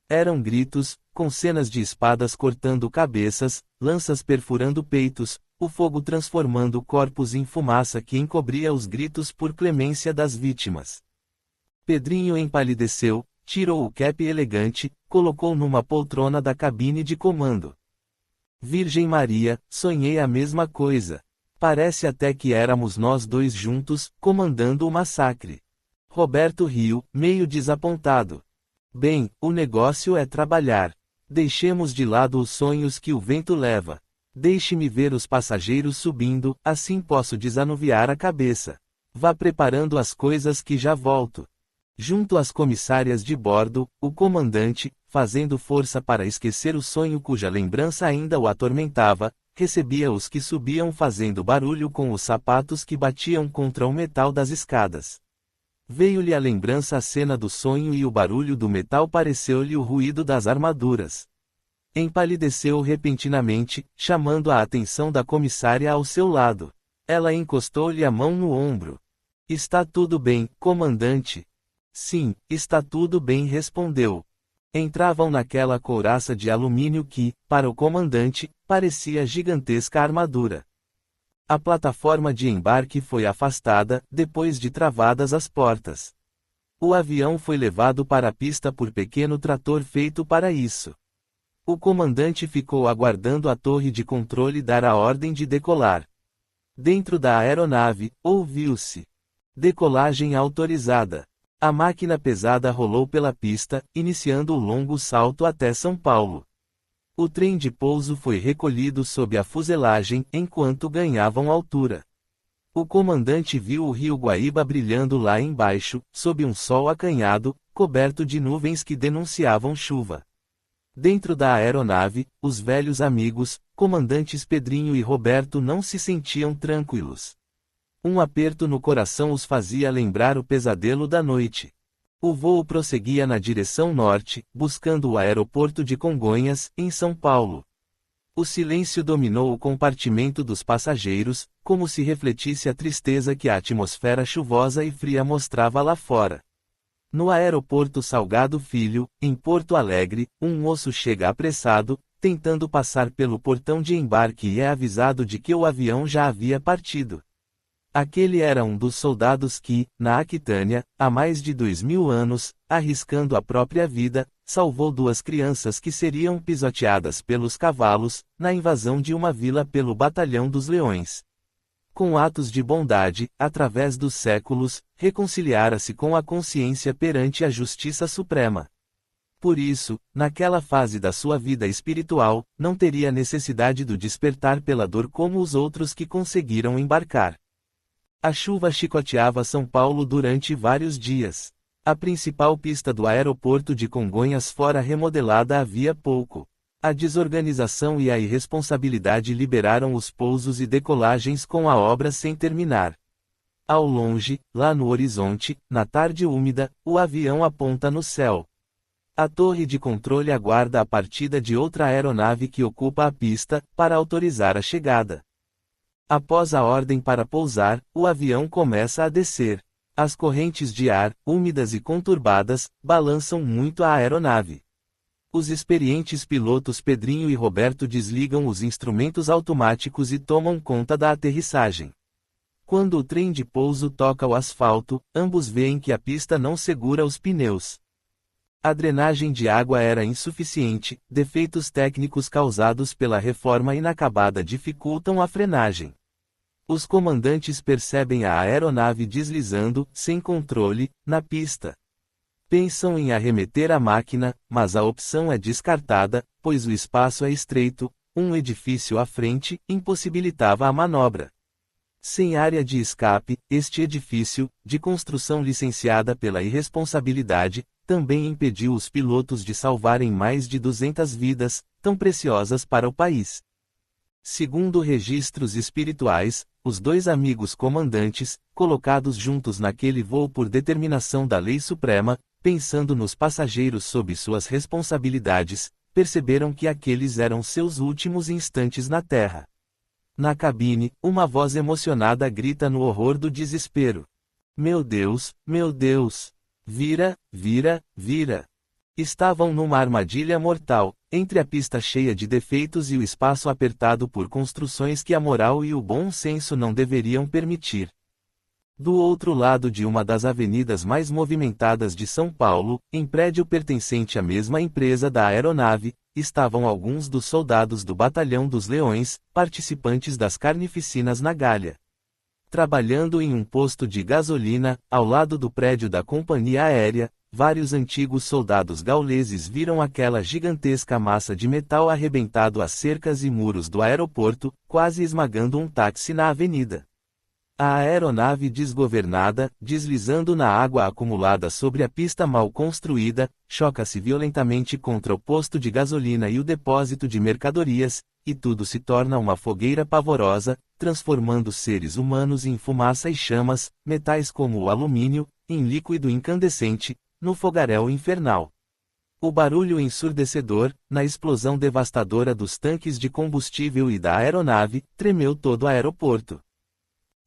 Eram gritos, com cenas de espadas cortando cabeças, lanças perfurando peitos, o fogo transformando corpos em fumaça que encobria os gritos por clemência das vítimas. Pedrinho empalideceu, tirou o cap elegante, colocou numa poltrona da cabine de comando. Virgem Maria, sonhei a mesma coisa. Parece até que éramos nós dois juntos, comandando o massacre. Roberto riu, meio desapontado. Bem, o negócio é trabalhar. Deixemos de lado os sonhos que o vento leva. Deixe-me ver os passageiros subindo, assim posso desanuviar a cabeça. Vá preparando as coisas que já volto. Junto às comissárias de bordo, o comandante, fazendo força para esquecer o sonho cuja lembrança ainda o atormentava, recebia os que subiam fazendo barulho com os sapatos que batiam contra o metal das escadas. Veio-lhe à lembrança a cena do sonho e o barulho do metal pareceu-lhe o ruído das armaduras. Empalideceu repentinamente, chamando a atenção da comissária ao seu lado. Ela encostou-lhe a mão no ombro. Está tudo bem, comandante? Sim, está tudo bem, respondeu. Entravam naquela couraça de alumínio que, para o comandante, parecia gigantesca armadura. A plataforma de embarque foi afastada, depois de travadas as portas. O avião foi levado para a pista por pequeno trator feito para isso. O comandante ficou aguardando a torre de controle dar a ordem de decolar. Dentro da aeronave, ouviu-se: decolagem autorizada. A máquina pesada rolou pela pista, iniciando o longo salto até São Paulo. O trem de pouso foi recolhido sob a fuselagem, enquanto ganhavam altura. O comandante viu o rio Guaíba brilhando lá embaixo, sob um sol acanhado, coberto de nuvens que denunciavam chuva. Dentro da aeronave, os velhos amigos, comandantes Pedrinho e Roberto, não se sentiam tranquilos. Um aperto no coração os fazia lembrar o pesadelo da noite. O voo prosseguia na direção norte, buscando o aeroporto de Congonhas, em São Paulo. O silêncio dominou o compartimento dos passageiros, como se refletisse a tristeza que a atmosfera chuvosa e fria mostrava lá fora. No aeroporto Salgado Filho, em Porto Alegre, um moço chega apressado, tentando passar pelo portão de embarque e é avisado de que o avião já havia partido. Aquele era um dos soldados que, na Aquitânia, há mais de 2000 anos, arriscando a própria vida, salvou duas crianças que seriam pisoteadas pelos cavalos, na invasão de uma vila pelo Batalhão dos Leões. Com atos de bondade, através dos séculos, reconciliara-se com a consciência perante a Justiça Suprema. Por isso, naquela fase da sua vida espiritual, não teria necessidade do despertar pela dor como os outros que conseguiram embarcar. A chuva chicoteava São Paulo durante vários dias. A principal pista do aeroporto de Congonhas fora remodelada havia pouco. A desorganização e a irresponsabilidade liberaram os pousos e decolagens com a obra sem terminar. Ao longe, lá no horizonte, na tarde úmida, o avião aponta no céu. A torre de controle aguarda a partida de outra aeronave que ocupa a pista, para autorizar a chegada. Após a ordem para pousar, o avião começa a descer. As correntes de ar, úmidas e conturbadas, balançam muito a aeronave. Os experientes pilotos Pedrinho e Roberto desligam os instrumentos automáticos e tomam conta da aterrissagem. Quando o trem de pouso toca o asfalto, ambos veem que a pista não segura os pneus. A drenagem de água era insuficiente, defeitos técnicos causados pela reforma inacabada dificultam a frenagem. Os comandantes percebem a aeronave deslizando, sem controle, na pista. Pensam em arremeter a máquina, mas a opção é descartada, pois o espaço é estreito, um edifício à frente impossibilitava a manobra. Sem área de escape, este edifício, de construção licenciada pela irresponsabilidade, também impediu os pilotos de salvarem mais de 200 vidas, tão preciosas para o país. Segundo registros espirituais, os dois amigos comandantes, colocados juntos naquele voo por determinação da lei suprema, pensando nos passageiros sob suas responsabilidades, perceberam que aqueles eram seus últimos instantes na Terra. Na cabine, uma voz emocionada grita no horror do desespero: Meu Deus, vira, vira, vira! Estavam numa armadilha mortal, entre a pista cheia de defeitos e o espaço apertado por construções que a moral e o bom senso não deveriam permitir. Do outro lado de uma das avenidas mais movimentadas de São Paulo, em prédio pertencente à mesma empresa da aeronave, estavam alguns dos soldados do Batalhão dos Leões, participantes das carnificinas na Galha. Trabalhando em um posto de gasolina, ao lado do prédio da companhia aérea, vários antigos soldados gauleses viram aquela gigantesca massa de metal arrebentado às cercas e muros do aeroporto, quase esmagando um táxi na avenida. A aeronave desgovernada, deslizando na água acumulada sobre a pista mal construída, choca-se violentamente contra o posto de gasolina e o depósito de mercadorias, e tudo se torna uma fogueira pavorosa, transformando seres humanos em fumaça e chamas, metais como o alumínio, em líquido incandescente, no fogaréu infernal. O barulho ensurdecedor, na explosão devastadora dos tanques de combustível e da aeronave, tremeu todo o aeroporto.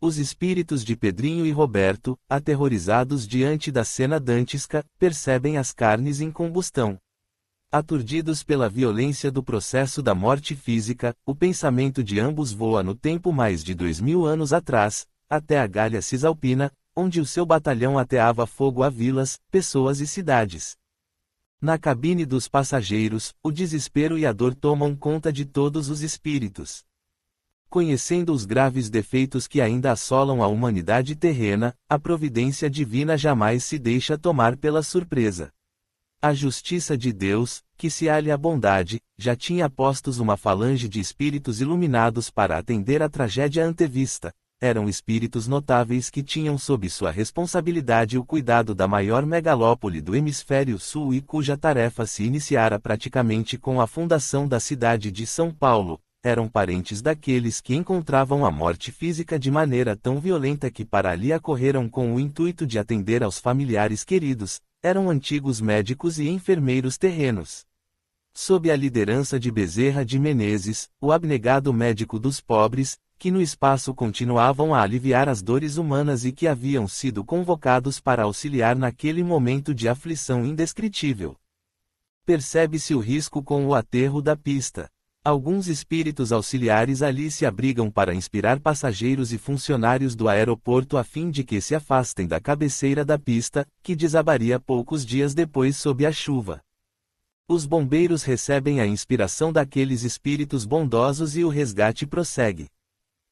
Os espíritos de Pedrinho e Roberto, aterrorizados diante da cena dantesca, percebem as carnes em combustão. Aturdidos pela violência do processo da morte física, o pensamento de ambos voa no tempo mais de 2000 anos atrás, até a Galha Cisalpina, onde o seu batalhão ateava fogo a vilas, pessoas e cidades. Na cabine dos passageiros, o desespero e a dor tomam conta de todos os espíritos. Conhecendo os graves defeitos que ainda assolam a humanidade terrena, a providência divina jamais se deixa tomar pela surpresa. A justiça de Deus, que se alha à bondade, já tinha postos uma falange de espíritos iluminados para atender à tragédia antevista. Eram espíritos notáveis que tinham sob sua responsabilidade o cuidado da maior megalópole do hemisfério sul e cuja tarefa se iniciara praticamente com a fundação da cidade de São Paulo. Eram parentes daqueles que encontravam a morte física de maneira tão violenta que para ali acorreram com o intuito de atender aos familiares queridos. Eram antigos médicos e enfermeiros terrenos. Sob a liderança de Bezerra de Menezes, o abnegado médico dos pobres, que no espaço continuavam a aliviar as dores humanas e que haviam sido convocados para auxiliar naquele momento de aflição indescritível. Percebe-se o risco com o aterro da pista. Alguns espíritos auxiliares ali se abrigam para inspirar passageiros e funcionários do aeroporto a fim de que se afastem da cabeceira da pista, que desabaria poucos dias depois sob a chuva. Os bombeiros recebem a inspiração daqueles espíritos bondosos e o resgate prossegue.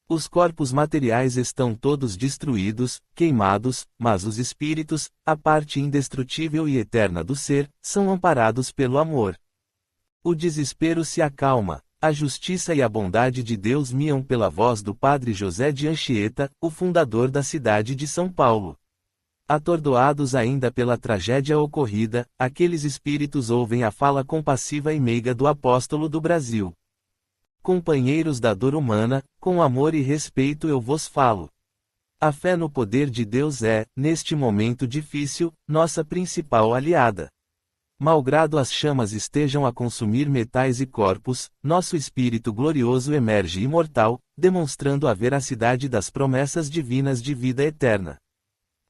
Os corpos materiais estão todos destruídos, queimados, mas os espíritos, a parte indestrutível e eterna do ser, são amparados pelo amor. O desespero se acalma, a justiça e a bondade de Deus miam pela voz do padre José de Anchieta, o fundador da cidade de São Paulo. Atordoados ainda pela tragédia ocorrida, aqueles espíritos ouvem a fala compassiva e meiga do apóstolo do Brasil. Companheiros da dor humana, com amor e respeito eu vos falo. A fé no poder de Deus é, neste momento difícil, nossa principal aliada. Malgrado as chamas estejam a consumir metais e corpos, nosso espírito glorioso emerge imortal, demonstrando a veracidade das promessas divinas de vida eterna.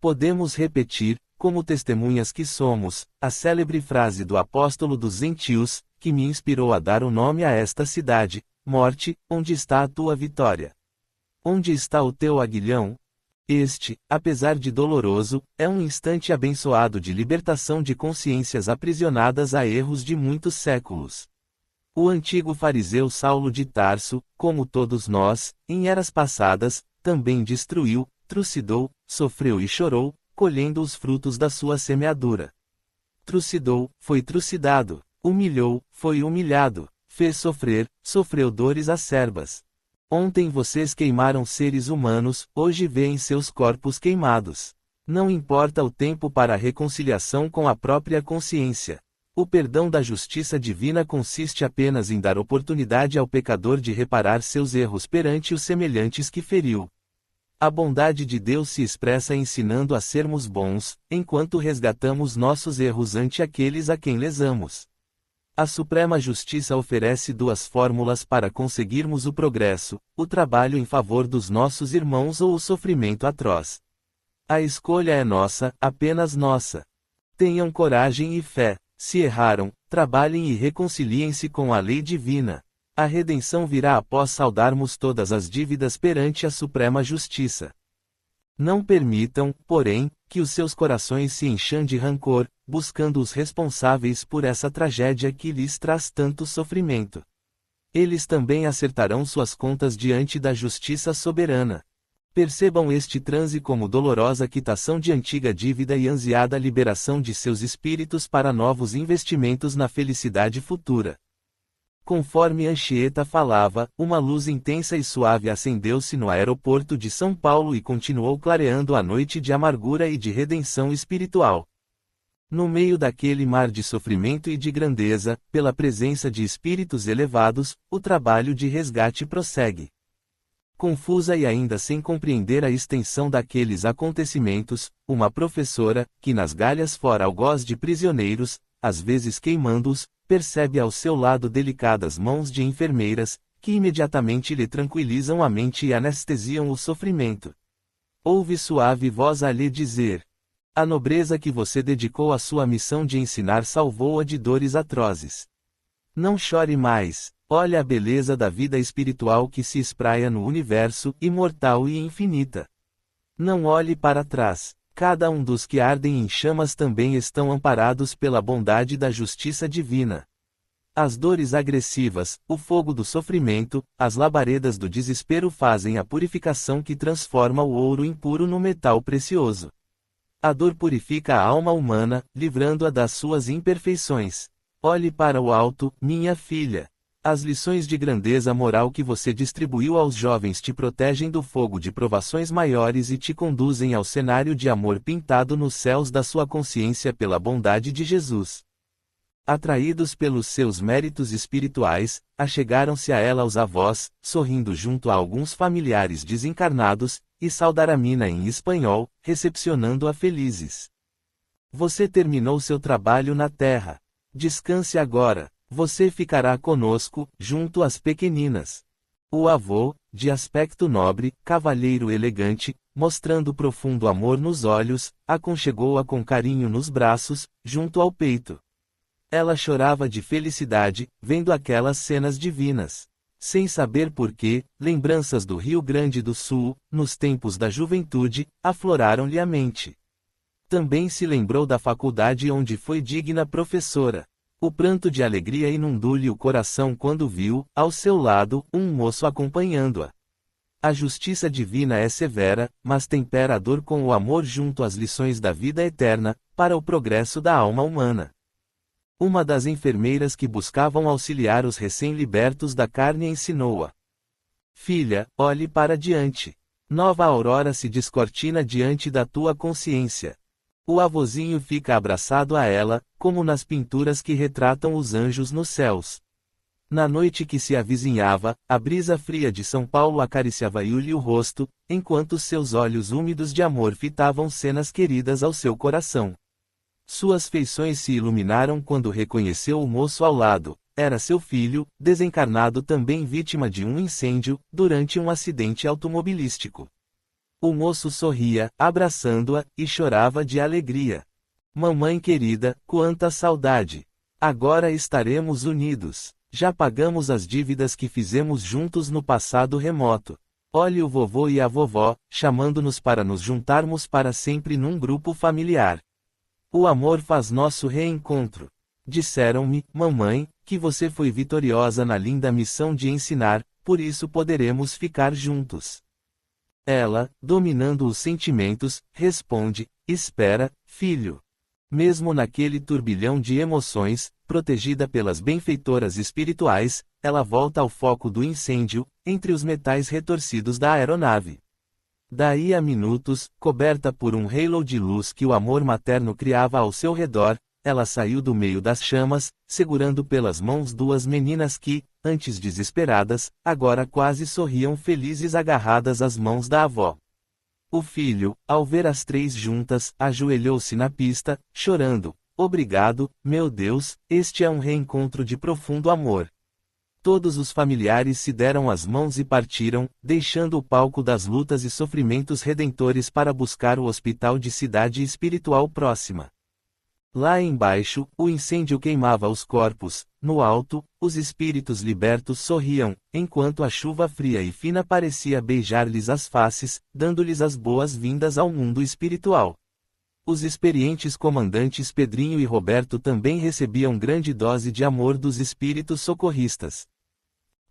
Podemos repetir, como testemunhas que somos, a célebre frase do apóstolo dos gentios, que me inspirou a dar o nome a esta cidade: Morte, onde está a tua vitória? Onde está o teu aguilhão? Este, apesar de doloroso, é um instante abençoado de libertação de consciências aprisionadas a erros de muitos séculos. O antigo fariseu Saulo de Tarso, como todos nós, em eras passadas, também destruiu, trucidou, sofreu e chorou, colhendo os frutos da sua semeadura. Trucidou, foi trucidado, humilhou, foi humilhado, fez sofrer, sofreu dores acerbas. Ontem vocês queimaram seres humanos, hoje veem seus corpos queimados. Não importa o tempo para a reconciliação com a própria consciência. O perdão da justiça divina consiste apenas em dar oportunidade ao pecador de reparar seus erros perante os semelhantes que feriu. A bondade de Deus se expressa ensinando a sermos bons, enquanto resgatamos nossos erros ante aqueles a quem lesamos. A Suprema Justiça oferece duas fórmulas para conseguirmos o progresso: o trabalho em favor dos nossos irmãos ou o sofrimento atroz. A escolha é nossa, apenas nossa. Tenham coragem e fé. Se erraram, trabalhem e reconciliem-se com a lei divina. A redenção virá após saldarmos todas as dívidas perante a Suprema Justiça. Não permitam, porém, que os seus corações se encham de rancor, buscando os responsáveis por essa tragédia que lhes traz tanto sofrimento. Eles também acertarão suas contas diante da justiça soberana. Percebam este transe como dolorosa quitação de antiga dívida e ansiada liberação de seus espíritos para novos investimentos na felicidade futura. Conforme Anchieta falava, uma luz intensa e suave acendeu-se no aeroporto de São Paulo e continuou clareando a noite de amargura e de redenção espiritual. No meio daquele mar de sofrimento e de grandeza, pela presença de espíritos elevados, o trabalho de resgate prossegue. Confusa e ainda sem compreender a extensão daqueles acontecimentos, uma professora, que nas galhas fora algoz de prisioneiros, às vezes queimando-os, percebe ao seu lado delicadas mãos de enfermeiras, que imediatamente lhe tranquilizam a mente e anestesiam o sofrimento. Ouve suave voz a lhe dizer: a nobreza que você dedicou à sua missão de ensinar salvou-a de dores atrozes. Não chore mais, olha a beleza da vida espiritual que se espraia no universo, imortal e infinita. Não olhe para trás. Cada um dos que ardem em chamas também estão amparados pela bondade da justiça divina. As dores agressivas, o fogo do sofrimento, as labaredas do desespero fazem a purificação que transforma o ouro impuro no metal precioso. A dor purifica a alma humana, livrando-a das suas imperfeições. Olhe para o alto, minha filha. As lições de grandeza moral que você distribuiu aos jovens te protegem do fogo de provações maiores e te conduzem ao cenário de amor pintado nos céus da sua consciência pela bondade de Jesus. Atraídos pelos seus méritos espirituais, achegaram-se a ela os avós, sorrindo junto a alguns familiares desencarnados, e Saudaramina em espanhol, recepcionando-a felizes. Você terminou seu trabalho na terra. Descanse agora. Você ficará conosco, junto às pequeninas. O avô, de aspecto nobre, cavalheiro elegante, mostrando profundo amor nos olhos, aconchegou-a com carinho nos braços, junto ao peito. Ela chorava de felicidade, vendo aquelas cenas divinas. Sem saber porquê, lembranças do Rio Grande do Sul, nos tempos da juventude, afloraram-lhe a mente. Também se lembrou da faculdade onde foi digna professora. O pranto de alegria inundou-lhe o coração quando viu, ao seu lado, um moço acompanhando-a. A justiça divina é severa, mas tempera a dor com o amor junto às lições da vida eterna, para o progresso da alma humana. Uma das enfermeiras que buscavam auxiliar os recém-libertos da carne ensinou-a: Filha, olhe para diante. Nova aurora se descortina diante da tua consciência. O avôzinho fica abraçado a ela, como nas pinturas que retratam os anjos nos céus. Na noite que se avizinhava, a brisa fria de São Paulo acariciava-lhe o rosto, enquanto seus olhos úmidos de amor fitavam cenas queridas ao seu coração. Suas feições se iluminaram quando reconheceu o moço ao lado. Era seu filho, desencarnado também vítima de um incêndio, durante um acidente automobilístico. O moço sorria, abraçando-a, e chorava de alegria. Mamãe querida, quanta saudade! Agora estaremos unidos. Já pagamos as dívidas que fizemos juntos no passado remoto. Olhe o vovô e a vovó, chamando-nos para nos juntarmos para sempre num grupo familiar. O amor faz nosso reencontro. Disseram-me, mamãe, que você foi vitoriosa na linda missão de ensinar, por isso poderemos ficar juntos. Ela, dominando os sentimentos, responde: espera, filho. Mesmo naquele turbilhão de emoções, protegida pelas benfeitoras espirituais, ela volta ao foco do incêndio, entre os metais retorcidos da aeronave. Daí a minutos, coberta por um halo de luz que o amor materno criava ao seu redor, ela saiu do meio das chamas, segurando pelas mãos duas meninas que, antes desesperadas, agora quase sorriam felizes agarradas às mãos da avó. O filho, ao ver as três juntas, ajoelhou-se na pista, chorando: obrigado, meu Deus, este é um reencontro de profundo amor. Todos os familiares se deram as mãos e partiram, deixando o palco das lutas e sofrimentos redentores para buscar o hospital de cidade espiritual próxima. Lá embaixo, o incêndio queimava os corpos. No alto, os espíritos libertos sorriam, enquanto a chuva fria e fina parecia beijar-lhes as faces, dando-lhes as boas-vindas ao mundo espiritual. Os experientes comandantes Pedrinho e Roberto também recebiam grande dose de amor dos espíritos socorristas.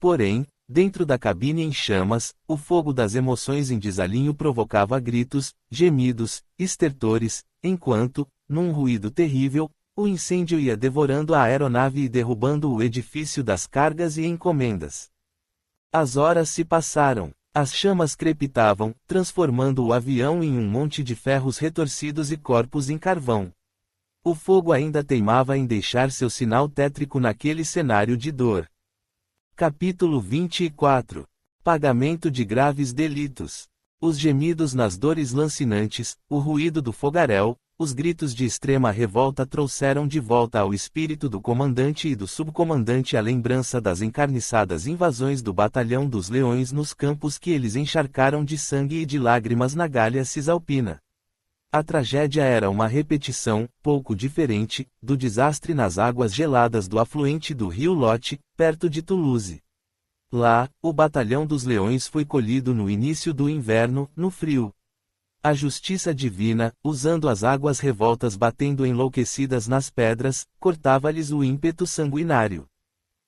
Porém, dentro da cabine em chamas, o fogo das emoções em desalinho provocava gritos, gemidos, estertores, enquanto, num ruído terrível, o incêndio ia devorando a aeronave e derrubando o edifício das cargas e encomendas. As horas se passaram. As chamas crepitavam, transformando o avião em um monte de ferros retorcidos e corpos em carvão. O fogo ainda teimava em deixar seu sinal tétrico naquele cenário de dor. Capítulo 24. Pagamento de graves delitos. Os gemidos nas dores lancinantes, o ruído do fogaréu, os gritos de extrema revolta trouxeram de volta ao espírito do comandante e do subcomandante a lembrança das encarniçadas invasões do Batalhão dos Leões nos campos que eles encharcaram de sangue e de lágrimas na Gália Cisalpina. A tragédia era uma repetição, pouco diferente, do desastre nas águas geladas do afluente do rio Lot, perto de Toulouse. Lá, o Batalhão dos Leões foi colhido no início do inverno, no frio. A justiça divina, usando as águas revoltas batendo enlouquecidas nas pedras, cortava-lhes o ímpeto sanguinário.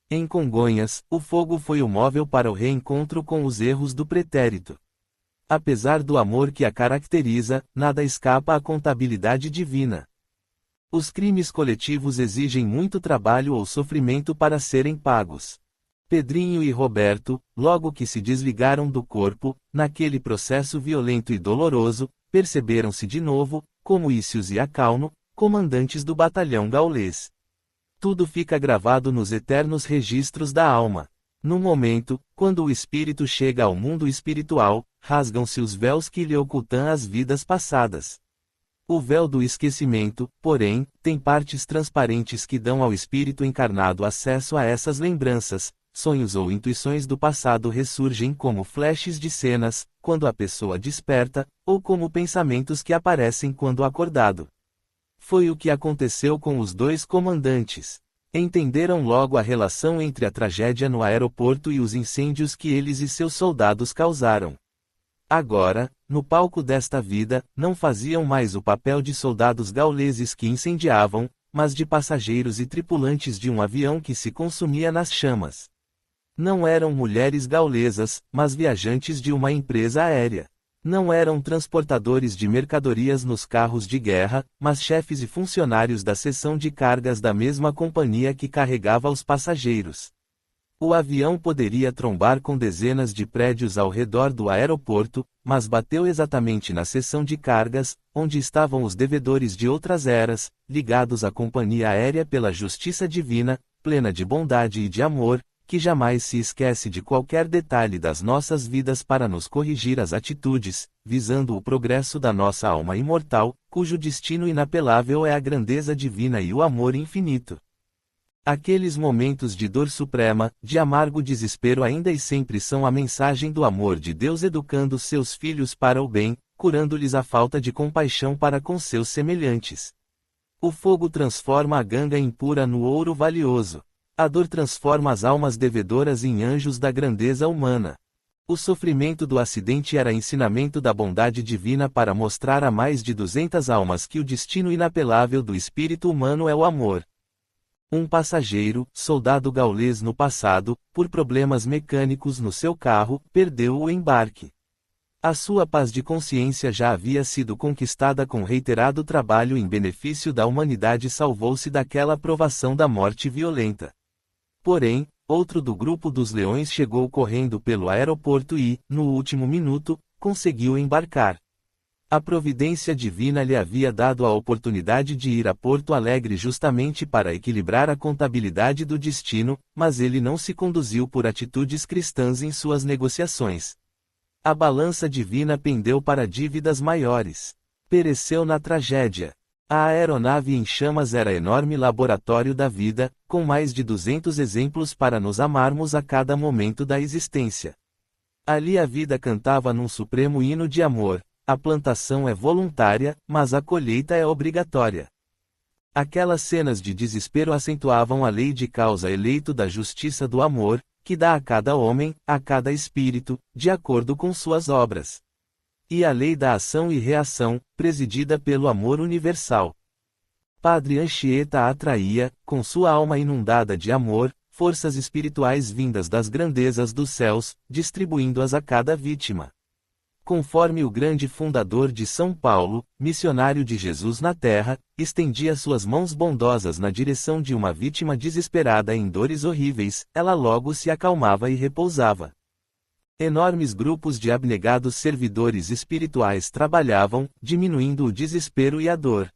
Em Congonhas, o fogo foi o móvel para o reencontro com os erros do pretérito. Apesar do amor que a caracteriza, nada escapa à contabilidade divina. Os crimes coletivos exigem muito trabalho ou sofrimento para serem pagos. Pedrinho e Roberto, logo que se desligaram do corpo, naquele processo violento e doloroso, perceberam-se de novo, como Ícios e Acauno, comandantes do batalhão gaulês. Tudo fica gravado nos eternos registros da alma. No momento, quando o espírito chega ao mundo espiritual, rasgam-se os véus que lhe ocultam as vidas passadas. O véu do esquecimento, porém, tem partes transparentes que dão ao espírito encarnado acesso a essas lembranças. Sonhos ou intuições do passado ressurgem como flashes de cenas, quando a pessoa desperta, ou como pensamentos que aparecem quando acordado. Foi o que aconteceu com os dois comandantes. Entenderam logo a relação entre a tragédia no aeroporto e os incêndios que eles e seus soldados causaram. Agora, no palco desta vida, não faziam mais o papel de soldados gauleses que incendiavam, mas de passageiros e tripulantes de um avião que se consumia nas chamas. Não eram mulheres gaulesas, mas viajantes de uma empresa aérea. Não eram transportadores de mercadorias nos carros de guerra, mas chefes e funcionários da seção de cargas da mesma companhia que carregava os passageiros. O avião poderia trombar com dezenas de prédios ao redor do aeroporto, mas bateu exatamente na seção de cargas, onde estavam os devedores de outras eras, ligados à companhia aérea pela justiça divina, plena de bondade e de amor, que jamais se esquece de qualquer detalhe das nossas vidas para nos corrigir as atitudes, visando o progresso da nossa alma imortal, cujo destino inapelável é a grandeza divina e o amor infinito. Aqueles momentos de dor suprema, de amargo desespero ainda e sempre são a mensagem do amor de Deus educando seus filhos para o bem, curando-lhes a falta de compaixão para com seus semelhantes. O fogo transforma a ganga impura no ouro valioso. A dor transforma as almas devedoras em anjos da grandeza humana. O sofrimento do acidente era ensinamento da bondade divina para mostrar a mais de 200 almas que o destino inapelável do espírito humano é o amor. Um passageiro, soldado gaulês no passado, por problemas mecânicos no seu carro, perdeu o embarque. A sua paz de consciência já havia sido conquistada com reiterado trabalho em benefício da humanidade, salvou-se daquela provação da morte violenta. Porém, outro do grupo dos leões chegou correndo pelo aeroporto e, no último minuto, conseguiu embarcar. A providência divina lhe havia dado a oportunidade de ir a Porto Alegre justamente para equilibrar a contabilidade do destino, mas ele não se conduziu por atitudes cristãs em suas negociações. A balança divina pendeu para dívidas maiores. Pereceu na tragédia. A aeronave em chamas era enorme laboratório da vida, com mais de 200 exemplos para nos amarmos a cada momento da existência. Ali a vida cantava num supremo hino de amor. A plantação é voluntária, mas a colheita é obrigatória. Aquelas cenas de desespero acentuavam a lei de causa eleito da justiça do amor, que dá a cada homem, a cada espírito, de acordo com suas obras. E a lei da ação e reação, presidida pelo amor universal. Padre Anchieta atraía, com sua alma inundada de amor, forças espirituais vindas das grandezas dos céus, distribuindo-as a cada vítima. Conforme o grande fundador de São Paulo, missionário de Jesus na terra, estendia suas mãos bondosas na direção de uma vítima desesperada em dores horríveis, ela logo se acalmava e repousava. Enormes grupos de abnegados servidores espirituais trabalhavam, diminuindo o desespero e a dor.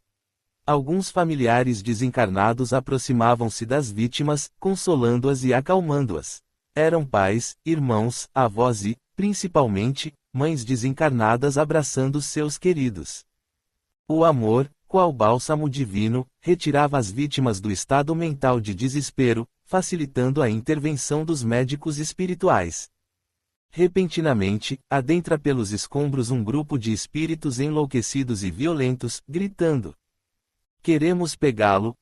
Alguns familiares desencarnados aproximavam-se das vítimas, consolando-as e acalmando-as. Eram pais, irmãos, avós e, principalmente, mães desencarnadas abraçando seus queridos. O amor, qual bálsamo divino, retirava as vítimas do estado mental de desespero, facilitando a intervenção dos médicos espirituais. Repentinamente, adentra pelos escombros um grupo de espíritos enlouquecidos e violentos, gritando: queremos pegá-lo,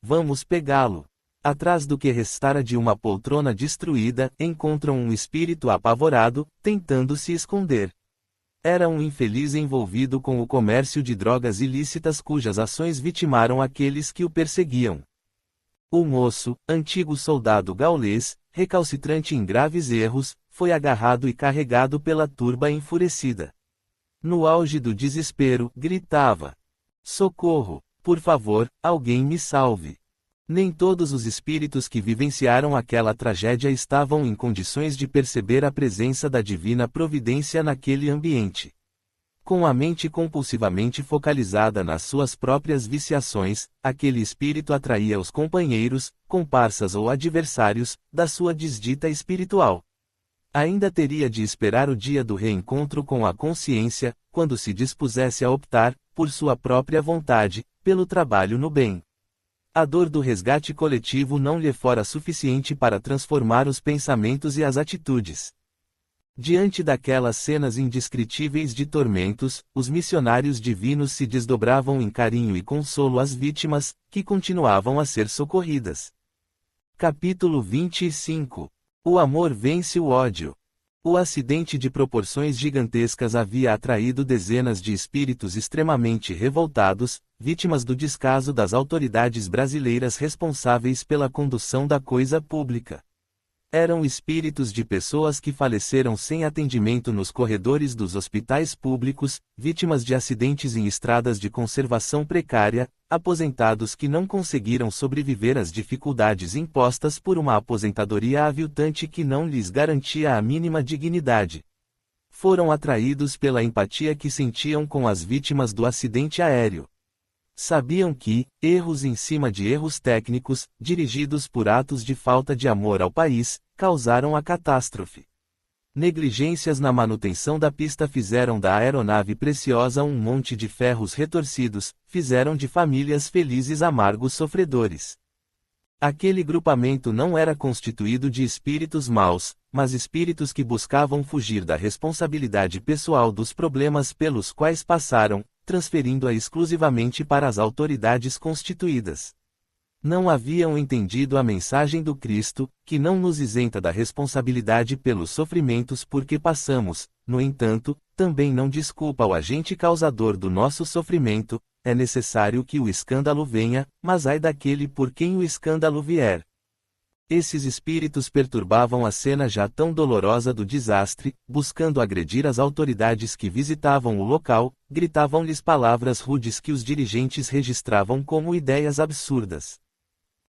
vamos pegá-lo. Atrás do que restara de uma poltrona destruída, encontram um espírito apavorado, tentando se esconder. Era um infeliz envolvido com o comércio de drogas ilícitas cujas ações vitimaram aqueles que o perseguiam. O moço, antigo soldado gaulês, recalcitrante em graves erros, foi agarrado e carregado pela turba enfurecida. No auge do desespero, gritava: socorro, por favor, alguém me salve. Nem todos os espíritos que vivenciaram aquela tragédia estavam em condições de perceber a presença da divina providência naquele ambiente. Com a mente compulsivamente focalizada nas suas próprias viciações, aquele espírito atraía os companheiros, comparsas ou adversários, da sua desdita espiritual. Ainda teria de esperar o dia do reencontro com a consciência, quando se dispusesse a optar, por sua própria vontade, pelo trabalho no bem. A dor do resgate coletivo não lhe fora suficiente para transformar os pensamentos e as atitudes. Diante daquelas cenas indescritíveis de tormentos, os missionários divinos se desdobravam em carinho e consolo às vítimas, que continuavam a ser socorridas. Capítulo 25. O amor vence o ódio. O acidente de proporções gigantescas havia atraído dezenas de espíritos extremamente revoltados, vítimas do descaso das autoridades brasileiras responsáveis pela condução da coisa pública. Eram espíritos de pessoas que faleceram sem atendimento nos corredores dos hospitais públicos, vítimas de acidentes em estradas de conservação precária, aposentados que não conseguiram sobreviver às dificuldades impostas por uma aposentadoria aviltante que não lhes garantia a mínima dignidade. Foram atraídos pela empatia que sentiam com as vítimas do acidente aéreo. Sabiam que, erros em cima de erros técnicos, dirigidos por atos de falta de amor ao país, causaram a catástrofe. Negligências na manutenção da pista fizeram da aeronave preciosa um monte de ferros retorcidos, fizeram de famílias felizes amargos sofredores. Aquele grupamento não era constituído de espíritos maus, mas espíritos que buscavam fugir da responsabilidade pessoal dos problemas pelos quais passaram, transferindo-a exclusivamente para as autoridades constituídas. Não haviam entendido a mensagem do Cristo, que não nos isenta da responsabilidade pelos sofrimentos por que passamos, no entanto, também não desculpa o agente causador do nosso sofrimento. É necessário que o escândalo venha, mas ai daquele por quem o escândalo vier. Esses espíritos perturbavam a cena já tão dolorosa do desastre, buscando agredir as autoridades que visitavam o local, gritavam-lhes palavras rudes que os dirigentes registravam como ideias absurdas.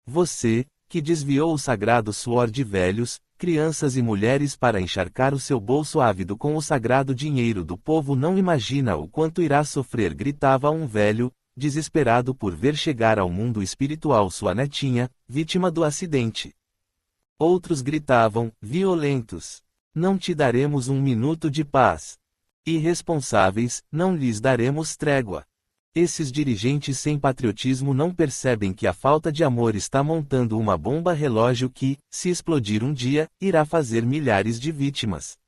Você, que desviou o sagrado suor de velhos, crianças e mulheres para encharcar o seu bolso ávido com o sagrado dinheiro do povo, não imagina o quanto irá sofrer, gritava um velho, desesperado por ver chegar ao mundo espiritual sua netinha, vítima do acidente. Outros gritavam, violentos: não te daremos um minuto de paz. Irresponsáveis, não lhes daremos trégua. Esses dirigentes sem patriotismo não percebem que a falta de amor está montando uma bomba relógio que, se explodir um dia, irá fazer milhares de vítimas.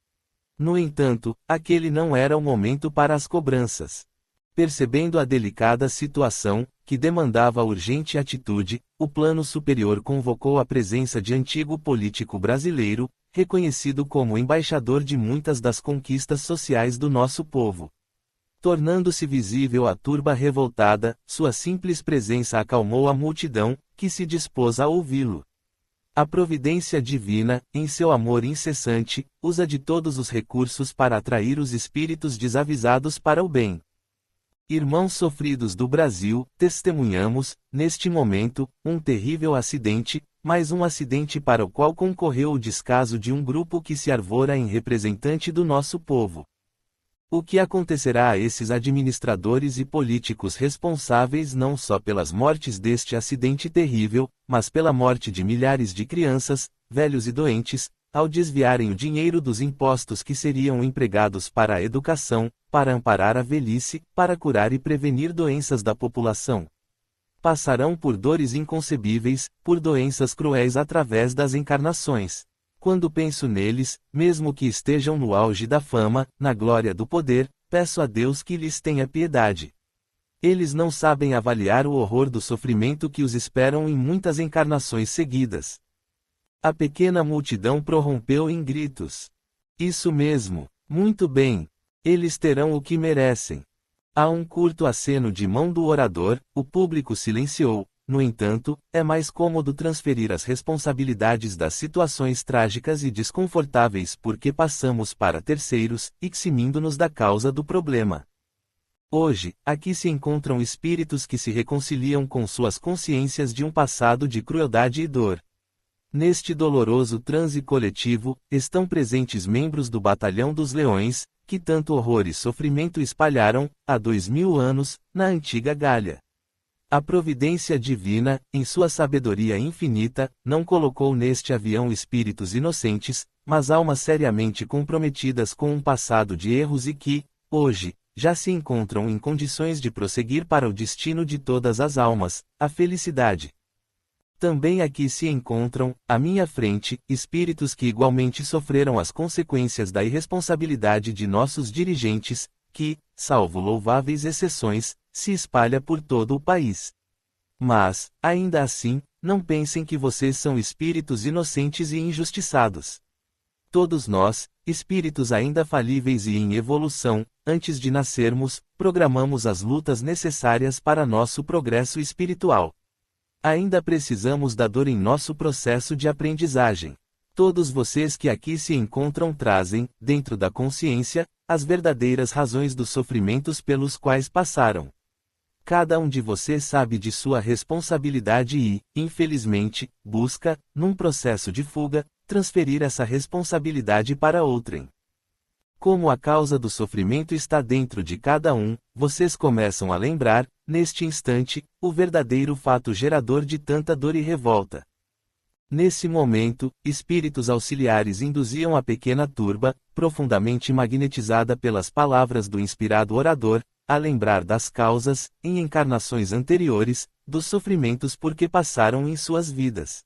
No entanto, aquele não era o momento para as cobranças. Percebendo a delicada situação, que demandava urgente atitude, o plano superior convocou a presença de antigo político brasileiro, reconhecido como embaixador de muitas das conquistas sociais do nosso povo. Tornando-se visível a turba revoltada, sua simples presença acalmou a multidão, que se dispôs a ouvi-lo. A providência divina, em seu amor incessante, usa de todos os recursos para atrair os espíritos desavisados para o bem. Irmãos sofridos do Brasil, testemunhamos, neste momento, um terrível acidente, mais um acidente para o qual concorreu o descaso de um grupo que se arvora em representante do nosso povo. O que acontecerá a esses administradores e políticos responsáveis não só pelas mortes deste acidente terrível, mas pela morte de milhares de crianças, velhos e doentes, ao desviarem o dinheiro dos impostos que seriam empregados para a educação, para amparar a velhice, para curar e prevenir doenças da população? Passarão por dores inconcebíveis, por doenças cruéis através das encarnações. Quando penso neles, mesmo que estejam no auge da fama, na glória do poder, peço a Deus que lhes tenha piedade. Eles não sabem avaliar o horror do sofrimento que os esperam em muitas encarnações seguidas. A pequena multidão prorrompeu em gritos. Isso mesmo, muito bem. Eles terão o que merecem. A um curto aceno de mão do orador, o público silenciou. No entanto, é mais cômodo transferir as responsabilidades das situações trágicas e desconfortáveis por que passamos para terceiros, eximindo-nos da causa do problema. Hoje, aqui se encontram espíritos que se reconciliam com suas consciências de um passado de crueldade e dor. Neste doloroso transe coletivo, estão presentes membros do Batalhão dos Leões, que tanto horror e sofrimento espalharam, há 2000 anos, na antiga Gália. A providência divina, em sua sabedoria infinita, não colocou neste avião espíritos inocentes, mas almas seriamente comprometidas com um passado de erros e que, hoje, já se encontram em condições de prosseguir para o destino de todas as almas, a felicidade. Também aqui se encontram, à minha frente, espíritos que igualmente sofreram as consequências da irresponsabilidade de nossos dirigentes, que, salvo louváveis exceções, se espalha por todo o país. Mas, ainda assim, não pensem que vocês são espíritos inocentes e injustiçados. Todos nós, espíritos ainda falíveis e em evolução, antes de nascermos, programamos as lutas necessárias para nosso progresso espiritual. Ainda precisamos da dor em nosso processo de aprendizagem. Todos vocês que aqui se encontram trazem, dentro da consciência, as verdadeiras razões dos sofrimentos pelos quais passaram. Cada um de vocês sabe de sua responsabilidade e, infelizmente, busca, num processo de fuga, transferir essa responsabilidade para outrem. Como a causa do sofrimento está dentro de cada um, vocês começam a lembrar, neste instante, o verdadeiro fato gerador de tanta dor e revolta. Nesse momento, espíritos auxiliares induziam a pequena turba, profundamente magnetizada pelas palavras do inspirado orador, a lembrar das causas, em encarnações anteriores, dos sofrimentos por que passaram em suas vidas.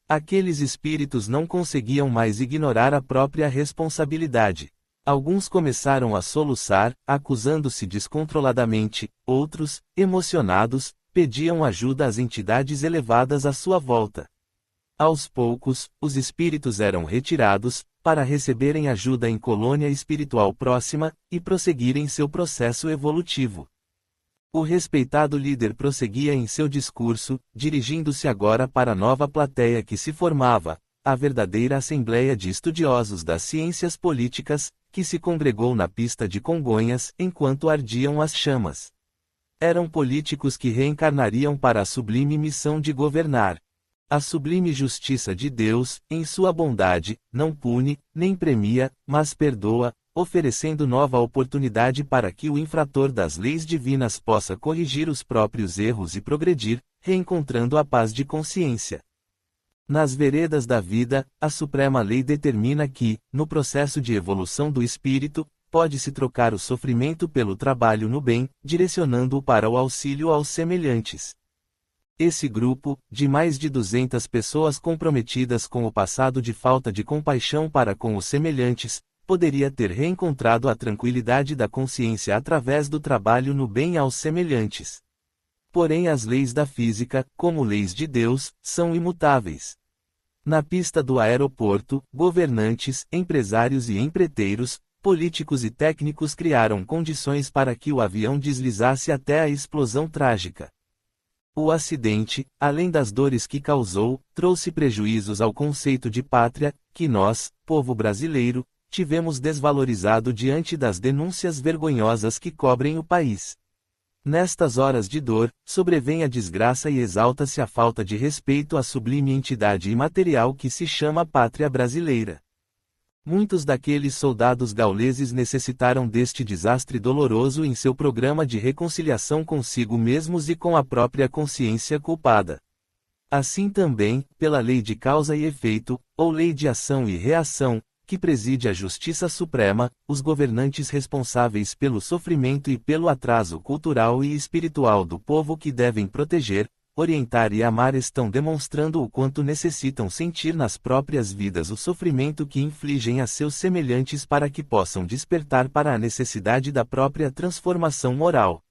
Aqueles espíritos não conseguiam mais ignorar a própria responsabilidade. Alguns começaram a soluçar, acusando-se descontroladamente, outros, emocionados, pediam ajuda às entidades elevadas à sua volta. Aos poucos, os espíritos eram retirados, para receberem ajuda em colônia espiritual próxima, e prosseguirem seu processo evolutivo. O respeitado líder prosseguia em seu discurso, dirigindo-se agora para a nova plateia que se formava, a verdadeira assembleia de estudiosos das ciências políticas, que se congregou na pista de Congonhas enquanto ardiam as chamas. Eram políticos que reencarnariam para a sublime missão de governar. A sublime justiça de Deus, em sua bondade, não pune, nem premia, mas perdoa, oferecendo nova oportunidade para que o infrator das leis divinas possa corrigir os próprios erros e progredir, reencontrando a paz de consciência. Nas veredas da vida, a suprema lei determina que, no processo de evolução do espírito, pode-se trocar o sofrimento pelo trabalho no bem, direcionando-o para o auxílio aos semelhantes. Esse grupo, de mais de 200 pessoas comprometidas com o passado de falta de compaixão para com os semelhantes, poderia ter reencontrado a tranquilidade da consciência através do trabalho no bem aos semelhantes. Porém as leis da física, como leis de Deus, são imutáveis. Na pista do aeroporto, governantes, empresários e empreiteiros, políticos e técnicos criaram condições para que o avião deslizasse até a explosão trágica. O acidente, além das dores que causou, trouxe prejuízos ao conceito de pátria, que nós, povo brasileiro, tivemos desvalorizado diante das denúncias vergonhosas que cobrem o país. Nestas horas de dor, sobrevém a desgraça e exalta-se a falta de respeito à sublime entidade imaterial que se chama Pátria Brasileira. Muitos daqueles soldados gauleses necessitaram deste desastre doloroso em seu programa de reconciliação consigo mesmos e com a própria consciência culpada. Assim também, pela lei de causa e efeito, ou lei de ação e reação, que preside a Justiça Suprema, os governantes responsáveis pelo sofrimento e pelo atraso cultural e espiritual do povo que devem proteger, orientar e amar estão demonstrando o quanto necessitam sentir nas próprias vidas o sofrimento que infligem a seus semelhantes para que possam despertar para a necessidade da própria transformação moral.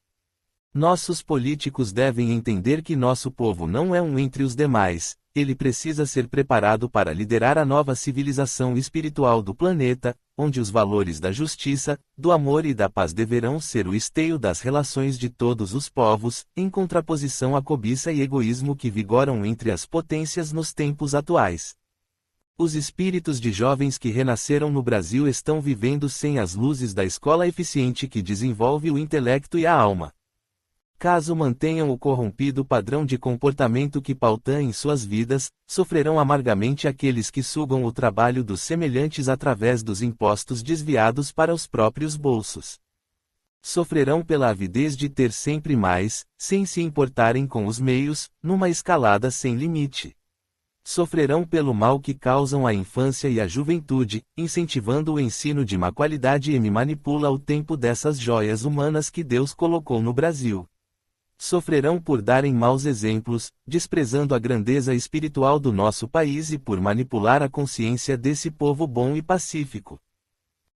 Nossos políticos devem entender que nosso povo não é um entre os demais, ele precisa ser preparado para liderar a nova civilização espiritual do planeta, onde os valores da justiça, do amor e da paz deverão ser o esteio das relações de todos os povos, em contraposição à cobiça e egoísmo que vigoram entre as potências nos tempos atuais. Os espíritos de jovens que renasceram no Brasil estão vivendo sem as luzes da escola eficiente que desenvolve o intelecto e a alma. Caso mantenham o corrompido padrão de comportamento que pautam em suas vidas, sofrerão amargamente aqueles que sugam o trabalho dos semelhantes através dos impostos desviados para os próprios bolsos. Sofrerão pela avidez de ter sempre mais, sem se importarem com os meios, numa escalada sem limite. Sofrerão pelo mal que causam a infância e a juventude, incentivando o ensino de má qualidade e manipula o tempo dessas joias humanas que Deus colocou no Brasil. Sofrerão por darem maus exemplos, desprezando a grandeza espiritual do nosso país e por manipular a consciência desse povo bom e pacífico.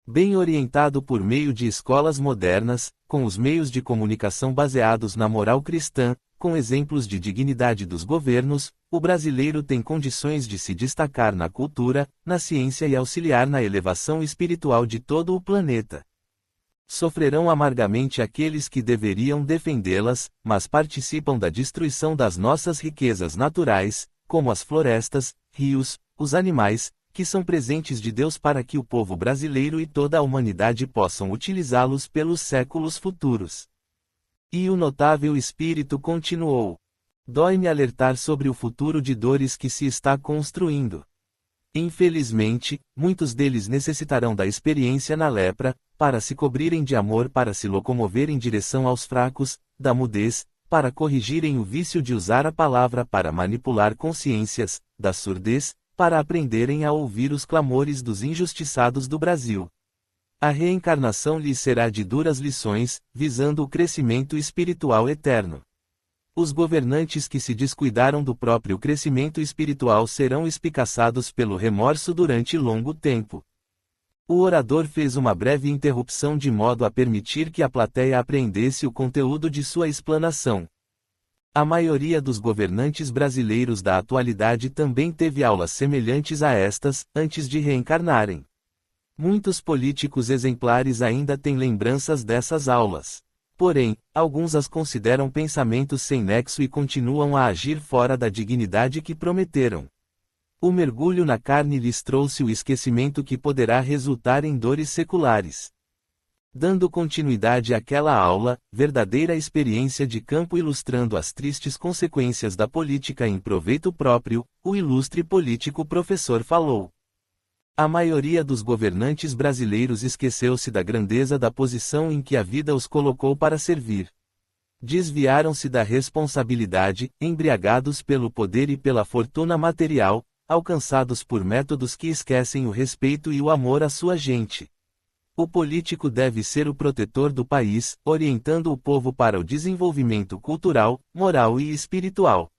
Bem orientado por meio de escolas modernas, com os meios de comunicação baseados na moral cristã, com exemplos de dignidade dos governos, o brasileiro tem condições de se destacar na cultura, na ciência e auxiliar na elevação espiritual de todo o planeta. Sofrerão amargamente aqueles que deveriam defendê-las, mas participam da destruição das nossas riquezas naturais, como as florestas, rios, os animais, que são presentes de Deus para que o povo brasileiro e toda a humanidade possam utilizá-los pelos séculos futuros. E o notável espírito continuou. Dói-me alertar sobre o futuro de dores que se está construindo. Infelizmente, muitos deles necessitarão da experiência na lepra, para se cobrirem de amor, para se locomover em direção aos fracos, da mudez, para corrigirem o vício de usar a palavra para manipular consciências, da surdez, para aprenderem a ouvir os clamores dos injustiçados do Brasil. A reencarnação lhes será de duras lições, visando o crescimento espiritual eterno. Os governantes que se descuidaram do próprio crescimento espiritual serão espicaçados pelo remorso durante longo tempo. O orador fez uma breve interrupção de modo a permitir que a plateia apreendesse o conteúdo de sua explanação. A maioria dos governantes brasileiros da atualidade também teve aulas semelhantes a estas, antes de reencarnarem. Muitos políticos exemplares ainda têm lembranças dessas aulas. Porém, alguns as consideram pensamentos sem nexo e continuam a agir fora da dignidade que prometeram. O mergulho na carne lhes trouxe o esquecimento que poderá resultar em dores seculares. Dando continuidade àquela aula, verdadeira experiência de campo ilustrando as tristes consequências da política em proveito próprio, o ilustre político professor falou. A maioria dos governantes brasileiros esqueceu-se da grandeza da posição em que a vida os colocou para servir. Desviaram-se da responsabilidade, embriagados pelo poder e pela fortuna material, alcançados por métodos que esquecem o respeito e o amor à sua gente. O político deve ser o protetor do país, orientando o povo para o desenvolvimento cultural, moral e espiritual.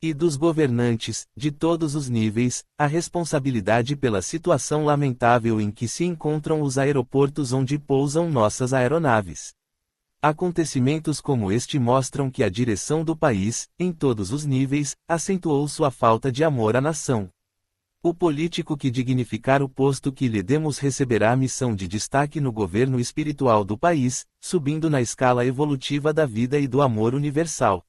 E dos governantes, de todos os níveis, a responsabilidade pela situação lamentável em que se encontram os aeroportos onde pousam nossas aeronaves. Acontecimentos como este mostram que a direção do país, em todos os níveis, acentuou sua falta de amor à nação. O político que dignificar o posto que lhe demos receberá a missão de destaque no governo espiritual do país, subindo na escala evolutiva da vida e do amor universal.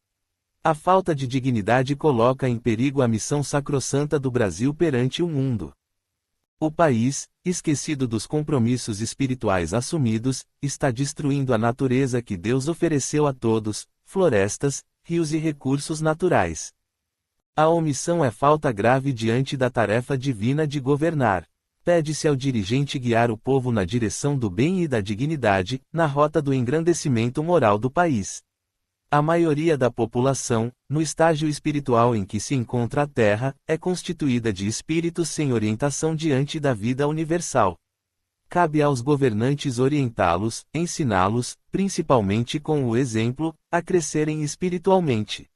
A falta de dignidade coloca em perigo a missão sacrossanta do Brasil perante o mundo. O país, esquecido dos compromissos espirituais assumidos, está destruindo a natureza que Deus ofereceu a todos, florestas, rios e recursos naturais. A omissão é falta grave diante da tarefa divina de governar. Pede-se ao dirigente guiar o povo na direção do bem e da dignidade, na rota do engrandecimento moral do país. A maioria da população, no estágio espiritual em que se encontra a Terra, é constituída de espíritos sem orientação diante da vida universal. Cabe aos governantes orientá-los, ensiná-los, principalmente com o exemplo, a crescerem espiritualmente.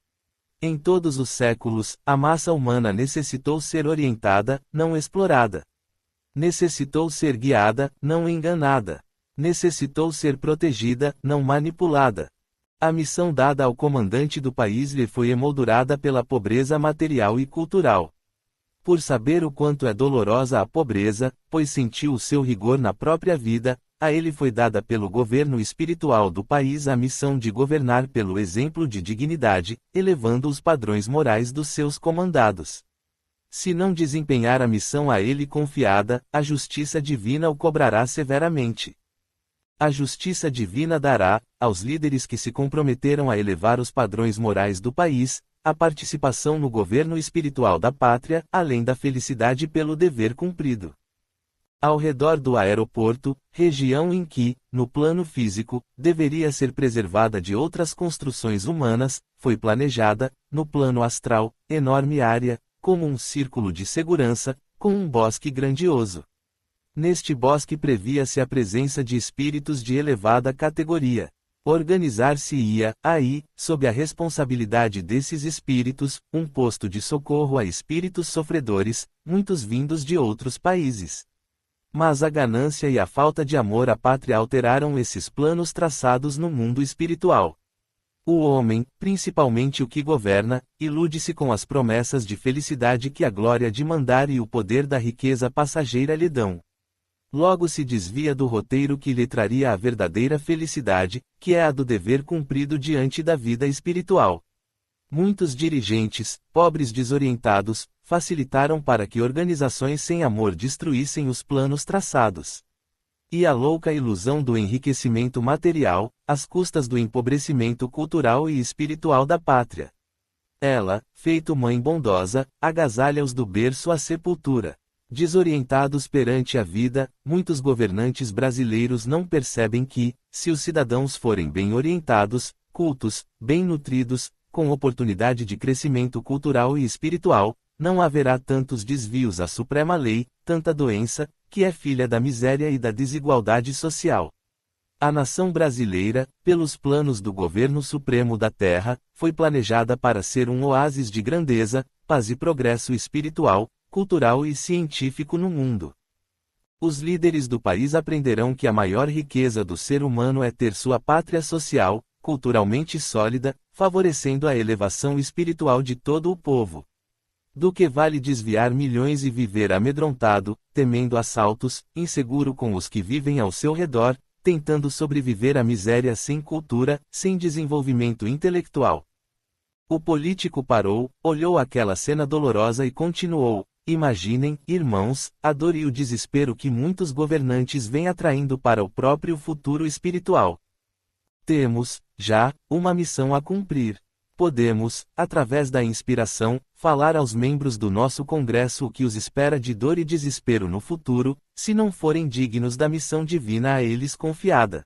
Em todos os séculos, a massa humana necessitou ser orientada, não explorada. Necessitou ser guiada, não enganada. Necessitou ser protegida, não manipulada. A missão dada ao comandante do país lhe foi emoldurada pela pobreza material e cultural. Por saber o quanto é dolorosa a pobreza, pois sentiu o seu rigor na própria vida, a ele foi dada pelo governo espiritual do país a missão de governar pelo exemplo de dignidade, elevando os padrões morais dos seus comandados. Se não desempenhar a missão a ele confiada, a justiça divina o cobrará severamente. A justiça divina dará, aos líderes que se comprometeram a elevar os padrões morais do país, a participação no governo espiritual da pátria, além da felicidade pelo dever cumprido. Ao redor do aeroporto, região em que, no plano físico, deveria ser preservada de outras construções humanas, foi planejada, no plano astral, enorme área, como um círculo de segurança, com um bosque grandioso. Neste bosque previa-se a presença de espíritos de elevada categoria. Organizar-se-ia, aí, sob a responsabilidade desses espíritos, um posto de socorro a espíritos sofredores, muitos vindos de outros países. Mas a ganância e a falta de amor à pátria alteraram esses planos traçados no mundo espiritual. O homem, principalmente o que governa, ilude-se com as promessas de felicidade que a glória de mandar e o poder da riqueza passageira lhe dão. Logo se desvia do roteiro que lhe traria a verdadeira felicidade, que é a do dever cumprido diante da vida espiritual. Muitos dirigentes, pobres desorientados, facilitaram para que organizações sem amor destruíssem os planos traçados. E a louca ilusão do enriquecimento material, às custas do empobrecimento cultural e espiritual da pátria. Ela, feito mãe bondosa, agasalha-os do berço à sepultura. Desorientados perante a vida, muitos governantes brasileiros não percebem que, se os cidadãos forem bem orientados, cultos, bem nutridos, com oportunidade de crescimento cultural e espiritual, não haverá tantos desvios à suprema lei, tanta doença, que é filha da miséria e da desigualdade social. A nação brasileira, pelos planos do governo supremo da terra, foi planejada para ser um oásis de grandeza, paz e progresso espiritual, cultural e científico no mundo. Os líderes do país aprenderão que a maior riqueza do ser humano é ter sua pátria social, culturalmente sólida, favorecendo a elevação espiritual de todo o povo. Do que vale desviar milhões e viver amedrontado, temendo assaltos, inseguro com os que vivem ao seu redor, tentando sobreviver à miséria sem cultura, sem desenvolvimento intelectual. O político parou, olhou aquela cena dolorosa e continuou: imaginem, irmãos, a dor e o desespero que muitos governantes vêm atraindo para o próprio futuro espiritual. Temos, já, uma missão a cumprir. Podemos, através da inspiração, falar aos membros do nosso Congresso o que os espera de dor e desespero no futuro, se não forem dignos da missão divina a eles confiada.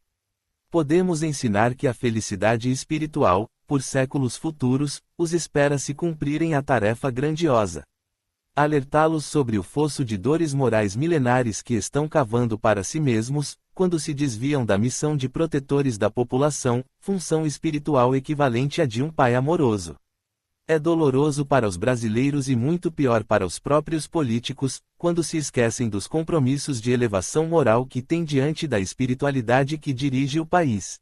Podemos ensinar que a felicidade espiritual, por séculos futuros, os espera se cumprirem a tarefa grandiosa. Alertá-los sobre o fosso de dores morais milenares que estão cavando para si mesmos, quando se desviam da missão de protetores da população, função espiritual equivalente à de um pai amoroso. É doloroso para os brasileiros e muito pior para os próprios políticos, quando se esquecem dos compromissos de elevação moral que têm diante da espiritualidade que dirige o país.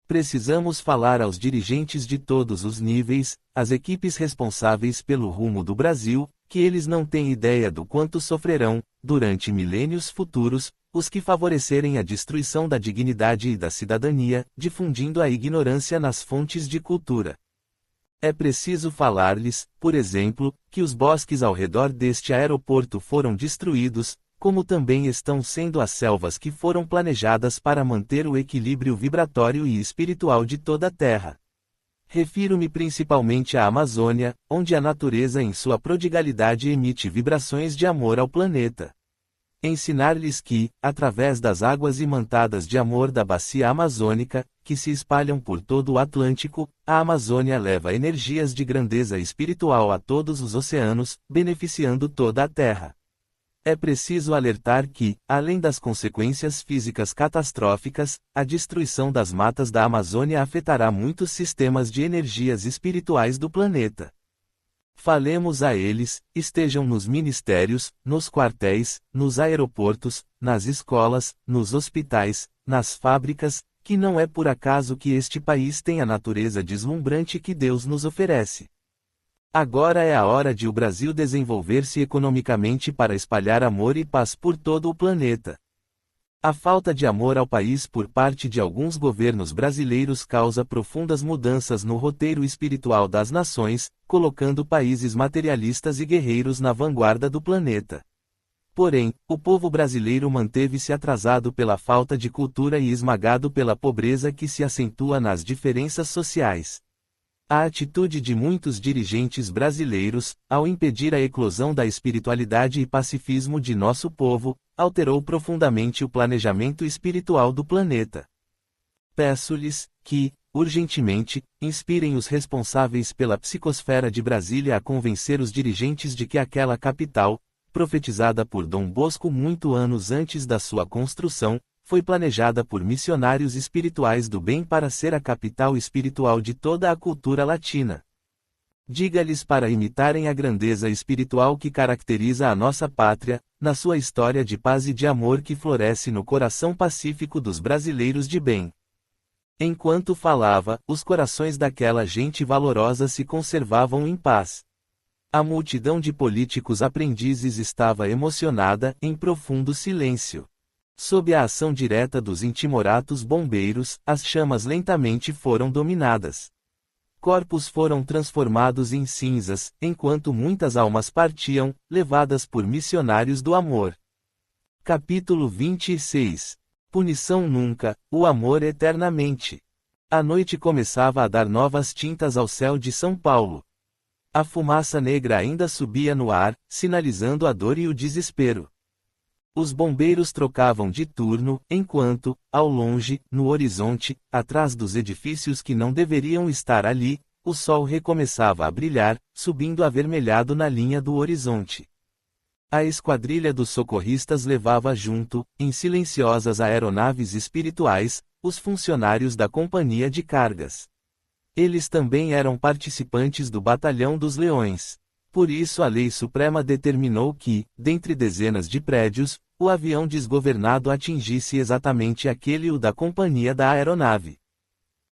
Precisamos falar aos dirigentes de todos os níveis, às equipes responsáveis pelo rumo do Brasil, que eles não têm ideia do quanto sofrerão, durante milênios futuros, os que favorecerem a destruição da dignidade e da cidadania, difundindo a ignorância nas fontes de cultura. É preciso falar-lhes, por exemplo, que os bosques ao redor deste aeroporto foram destruídos, como também estão sendo as selvas que foram planejadas para manter o equilíbrio vibratório e espiritual de toda a Terra. Refiro-me principalmente à Amazônia, onde a natureza em sua prodigalidade emite vibrações de amor ao planeta. Ensinar-lhes que, através das águas imantadas de amor da bacia amazônica, que se espalham por todo o Atlântico, a Amazônia leva energias de grandeza espiritual a todos os oceanos, beneficiando toda a Terra. É preciso alertar que, além das consequências físicas catastróficas, a destruição das matas da Amazônia afetará muitos sistemas de energias espirituais do planeta. Falemos a eles, estejam nos ministérios, nos quartéis, nos aeroportos, nas escolas, nos hospitais, nas fábricas, que não é por acaso que este país tem a natureza deslumbrante que Deus nos oferece. Agora é a hora de o Brasil desenvolver-se economicamente para espalhar amor e paz por todo o planeta. A falta de amor ao país por parte de alguns governos brasileiros causa profundas mudanças no roteiro espiritual das nações, colocando países materialistas e guerreiros na vanguarda do planeta. Porém, o povo brasileiro manteve-se atrasado pela falta de cultura e esmagado pela pobreza que se acentua nas diferenças sociais. A atitude de muitos dirigentes brasileiros, ao impedir a eclosão da espiritualidade e pacifismo de nosso povo, alterou profundamente o planejamento espiritual do planeta. Peço-lhes, que, urgentemente, inspirem os responsáveis pela psicosfera de Brasília a convencer os dirigentes de que aquela capital, profetizada por Dom Bosco muito anos antes da sua construção, foi planejada por missionários espirituais do bem para ser a capital espiritual de toda a cultura latina. Diga-lhes para imitarem a grandeza espiritual que caracteriza a nossa pátria, na sua história de paz e de amor que floresce no coração pacífico dos brasileiros de bem. Enquanto falava, os corações daquela gente valorosa se conservavam em paz. A multidão de políticos aprendizes estava emocionada, em profundo silêncio. Sob a ação direta dos intimoratos bombeiros, as chamas lentamente foram dominadas. Corpos foram transformados em cinzas, enquanto muitas almas partiam, levadas por missionários do amor. Capítulo 26. Punição nunca, o amor eternamente. A noite começava a dar novas tintas ao céu de São Paulo. A fumaça negra ainda subia no ar, sinalizando a dor e o desespero. Os bombeiros trocavam de turno, enquanto, ao longe, no horizonte, atrás dos edifícios que não deveriam estar ali, o sol recomeçava a brilhar, subindo avermelhado na linha do horizonte. A esquadrilha dos socorristas levava junto, em silenciosas aeronaves espirituais, os funcionários da Companhia de Cargas. Eles também eram participantes do Batalhão dos Leões. Por isso a Lei Suprema determinou que, dentre dezenas de prédios, o avião desgovernado atingisse exatamente aquele o da companhia da aeronave.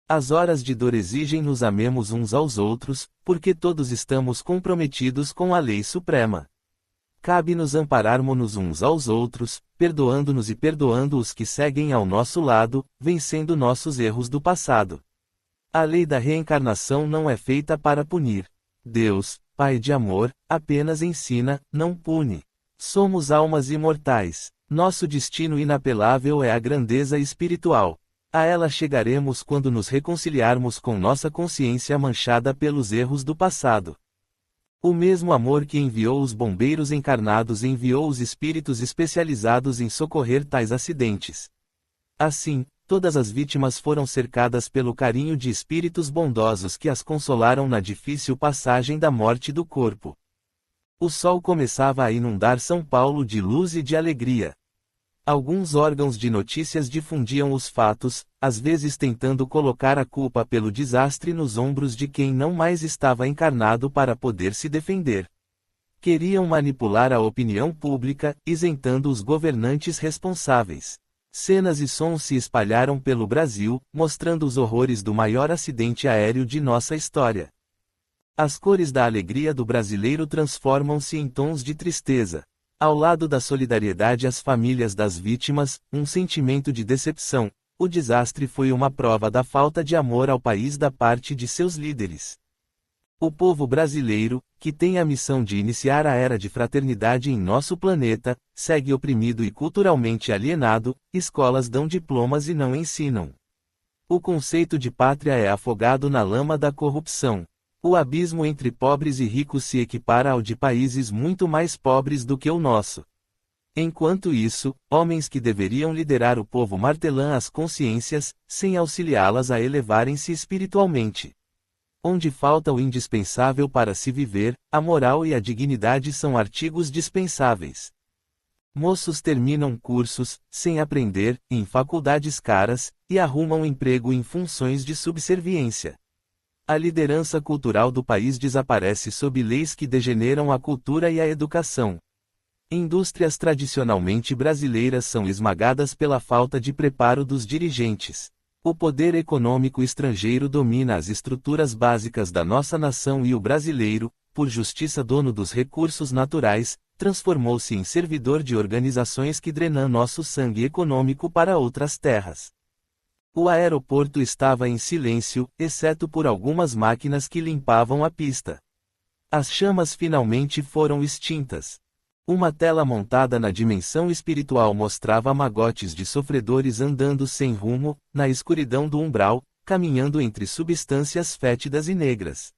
As horas de dor exigem nos amemos uns aos outros, porque todos estamos comprometidos com a Lei Suprema. Cabe-nos ampararmos-nos uns aos outros, perdoando-nos e perdoando os que seguem ao nosso lado, vencendo nossos erros do passado. A lei da reencarnação não é feita para punir. Deus, Pai de amor, apenas ensina, não pune. Somos almas imortais. Nosso destino inapelável é a grandeza espiritual. A ela chegaremos quando nos reconciliarmos com nossa consciência manchada pelos erros do passado. O mesmo amor que enviou os bombeiros encarnados enviou os espíritos especializados em socorrer tais acidentes. Assim, todas as vítimas foram cercadas pelo carinho de espíritos bondosos que as consolaram na difícil passagem da morte do corpo. O sol começava a inundar São Paulo de luz e de alegria. Alguns órgãos de notícias difundiam os fatos, às vezes tentando colocar a culpa pelo desastre nos ombros de quem não mais estava encarnado para poder se defender. Queriam manipular a opinião pública, isentando os governantes responsáveis. Cenas e sons se espalharam pelo Brasil, mostrando os horrores do maior acidente aéreo de nossa história. As cores da alegria do brasileiro transformam-se em tons de tristeza. Ao lado da solidariedade às famílias das vítimas, um sentimento de decepção. O desastre foi uma prova da falta de amor ao país da parte de seus líderes. O povo brasileiro, que tem a missão de iniciar a era de fraternidade em nosso planeta, segue oprimido e culturalmente alienado, escolas dão diplomas e não ensinam. O conceito de pátria é afogado na lama da corrupção. O abismo entre pobres e ricos se equipara ao de países muito mais pobres do que o nosso. Enquanto isso, homens que deveriam liderar o povo martelam as consciências, sem auxiliá-las a elevarem-se espiritualmente. Onde falta o indispensável para se viver, a moral e a dignidade são artigos dispensáveis. Moços terminam cursos, sem aprender, em faculdades caras, e arrumam emprego em funções de subserviência. A liderança cultural do país desaparece sob leis que degeneram a cultura e a educação. Indústrias tradicionalmente brasileiras são esmagadas pela falta de preparo dos dirigentes. O poder econômico estrangeiro domina as estruturas básicas da nossa nação e o brasileiro, por justiça dono dos recursos naturais, transformou-se em servidor de organizações que drenam nosso sangue econômico para outras terras. O aeroporto estava em silêncio, exceto por algumas máquinas que limpavam a pista. As chamas finalmente foram extintas. Uma tela montada na dimensão espiritual mostrava magotes de sofredores andando sem rumo, na escuridão do umbral, caminhando entre substâncias fétidas e negras.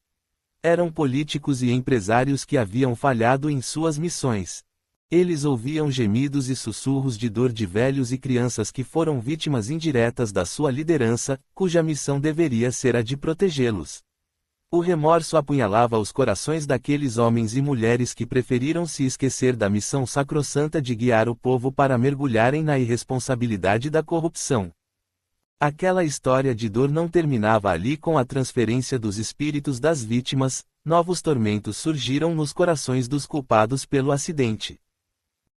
Eram políticos e empresários que haviam falhado em suas missões. Eles ouviam gemidos e sussurros de dor de velhos e crianças que foram vítimas indiretas da sua liderança, cuja missão deveria ser a de protegê-los. O remorso apunhalava os corações daqueles homens e mulheres que preferiram se esquecer da missão sacrossanta de guiar o povo para mergulharem na irresponsabilidade da corrupção. Aquela história de dor não terminava ali com a transferência dos espíritos das vítimas, novos tormentos surgiram nos corações dos culpados pelo acidente.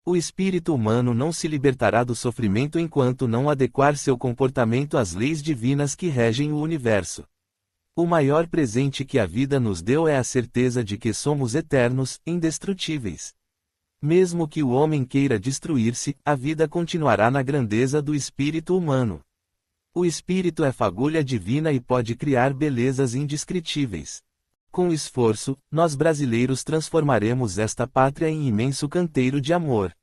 O espírito humano não se libertará do sofrimento enquanto não adequar seu comportamento às leis divinas que regem o universo. O maior presente que a vida nos deu é a certeza de que somos eternos, indestrutíveis. Mesmo que o homem queira destruir-se, a vida continuará na grandeza do espírito humano. O espírito é fagulha divina e pode criar belezas indescritíveis. Com esforço, nós brasileiros transformaremos esta pátria em imenso canteiro de amor.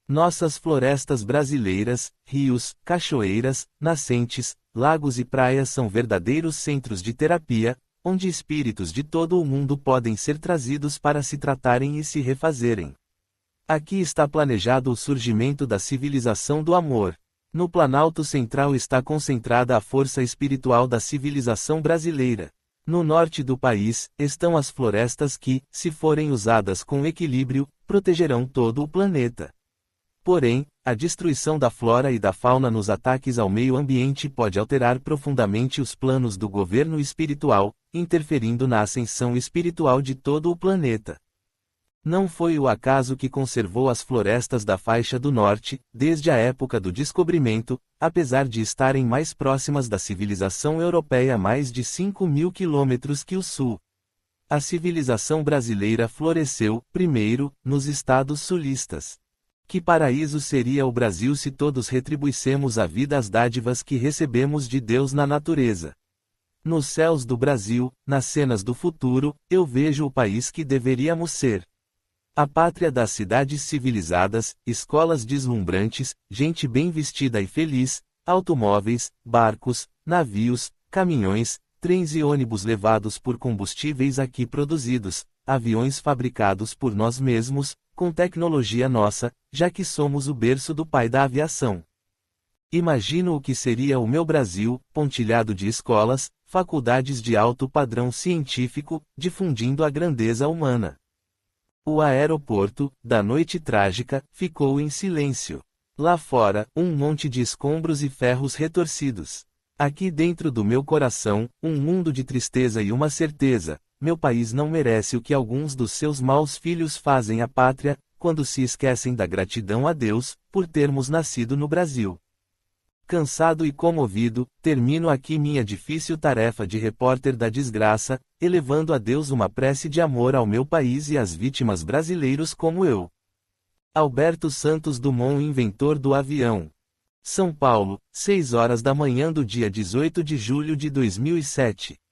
Nossas florestas brasileiras, rios, cachoeiras, nascentes, lagos e praias são verdadeiros centros de terapia, onde espíritos de todo o mundo podem ser trazidos para se tratarem e se refazerem. Aqui está planejado o surgimento da civilização do amor. No Planalto Central está concentrada a força espiritual da civilização brasileira. No norte do país, estão as florestas que, se forem usadas com equilíbrio, protegerão todo o planeta. Porém, a destruição da flora e da fauna nos ataques ao meio ambiente pode alterar profundamente os planos do governo espiritual, interferindo na ascensão espiritual de todo o planeta. Não foi o acaso que conservou as florestas da faixa do norte, desde a época do descobrimento, apesar de estarem mais próximas da civilização europeia a mais de 5.000 quilômetros que o sul. A civilização brasileira floresceu, primeiro, nos estados sulistas. Que paraíso seria o Brasil se todos retribuíssemos à vida as dádivas que recebemos de Deus na natureza? Nos céus do Brasil, nas cenas do futuro, eu vejo o país que deveríamos ser. A pátria das cidades civilizadas, escolas deslumbrantes, gente bem vestida e feliz, automóveis, barcos, navios, caminhões, trens e ônibus levados por combustíveis aqui produzidos, aviões fabricados por nós mesmos, com tecnologia nossa, já que somos o berço do pai da aviação. Imagino o que seria o meu Brasil, pontilhado de escolas, faculdades de alto padrão científico, difundindo a grandeza humana. O aeroporto, da noite trágica, ficou em silêncio. Lá fora, um monte de escombros e ferros retorcidos. Aqui dentro do meu coração, um mundo de tristeza e uma certeza: meu país não merece o que alguns dos seus maus filhos fazem à pátria, quando se esquecem da gratidão a Deus, por termos nascido no Brasil. Cansado e comovido, termino aqui minha difícil tarefa de repórter da desgraça, elevando a Deus uma prece de amor ao meu país e às vítimas brasileiros como eu. Alberto Santos Dumont, inventor do avião. São Paulo, 6 horas da manhã do dia 18 de julho de 2007.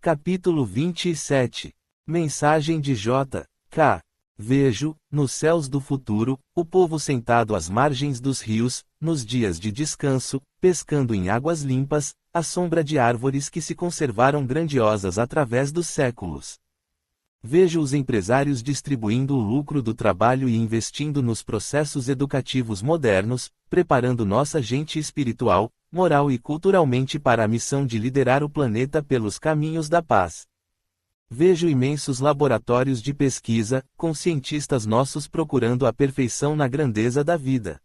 Capítulo 27. Mensagem de J.K. Vejo, nos céus do futuro, o povo sentado às margens dos rios, nos dias de descanso, pescando em águas limpas, à sombra de árvores que se conservaram grandiosas através dos séculos. Vejo os empresários distribuindo o lucro do trabalho e investindo nos processos educativos modernos, preparando nossa gente espiritual, moral e culturalmente para a missão de liderar o planeta pelos caminhos da paz. Vejo imensos laboratórios de pesquisa, com cientistas nossos procurando a perfeição na grandeza da vida.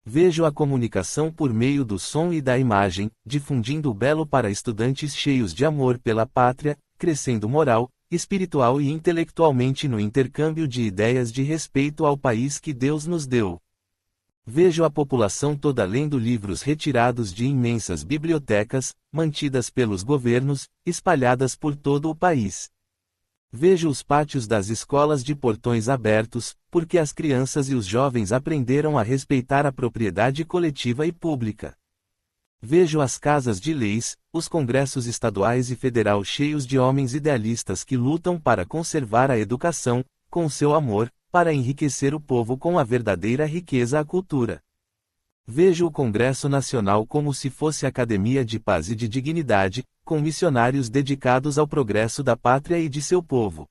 Vejo a comunicação por meio do som e da imagem, difundindo o belo para estudantes cheios de amor pela pátria, crescendo moral, espiritual e intelectualmente no intercâmbio de ideias de respeito ao país que Deus nos deu. Vejo a população toda lendo livros retirados de imensas bibliotecas, mantidas pelos governos, espalhadas por todo o país. Vejo os pátios das escolas de portões abertos, porque as crianças e os jovens aprenderam a respeitar a propriedade coletiva e pública. Vejo as casas de leis, os congressos estaduais e federal cheios de homens idealistas que lutam para conservar a educação, com seu amor, para enriquecer o povo com a verdadeira riqueza, a cultura. Vejo o Congresso Nacional como se fosse academia de paz e de dignidade, com missionários dedicados ao progresso da pátria e de seu povo.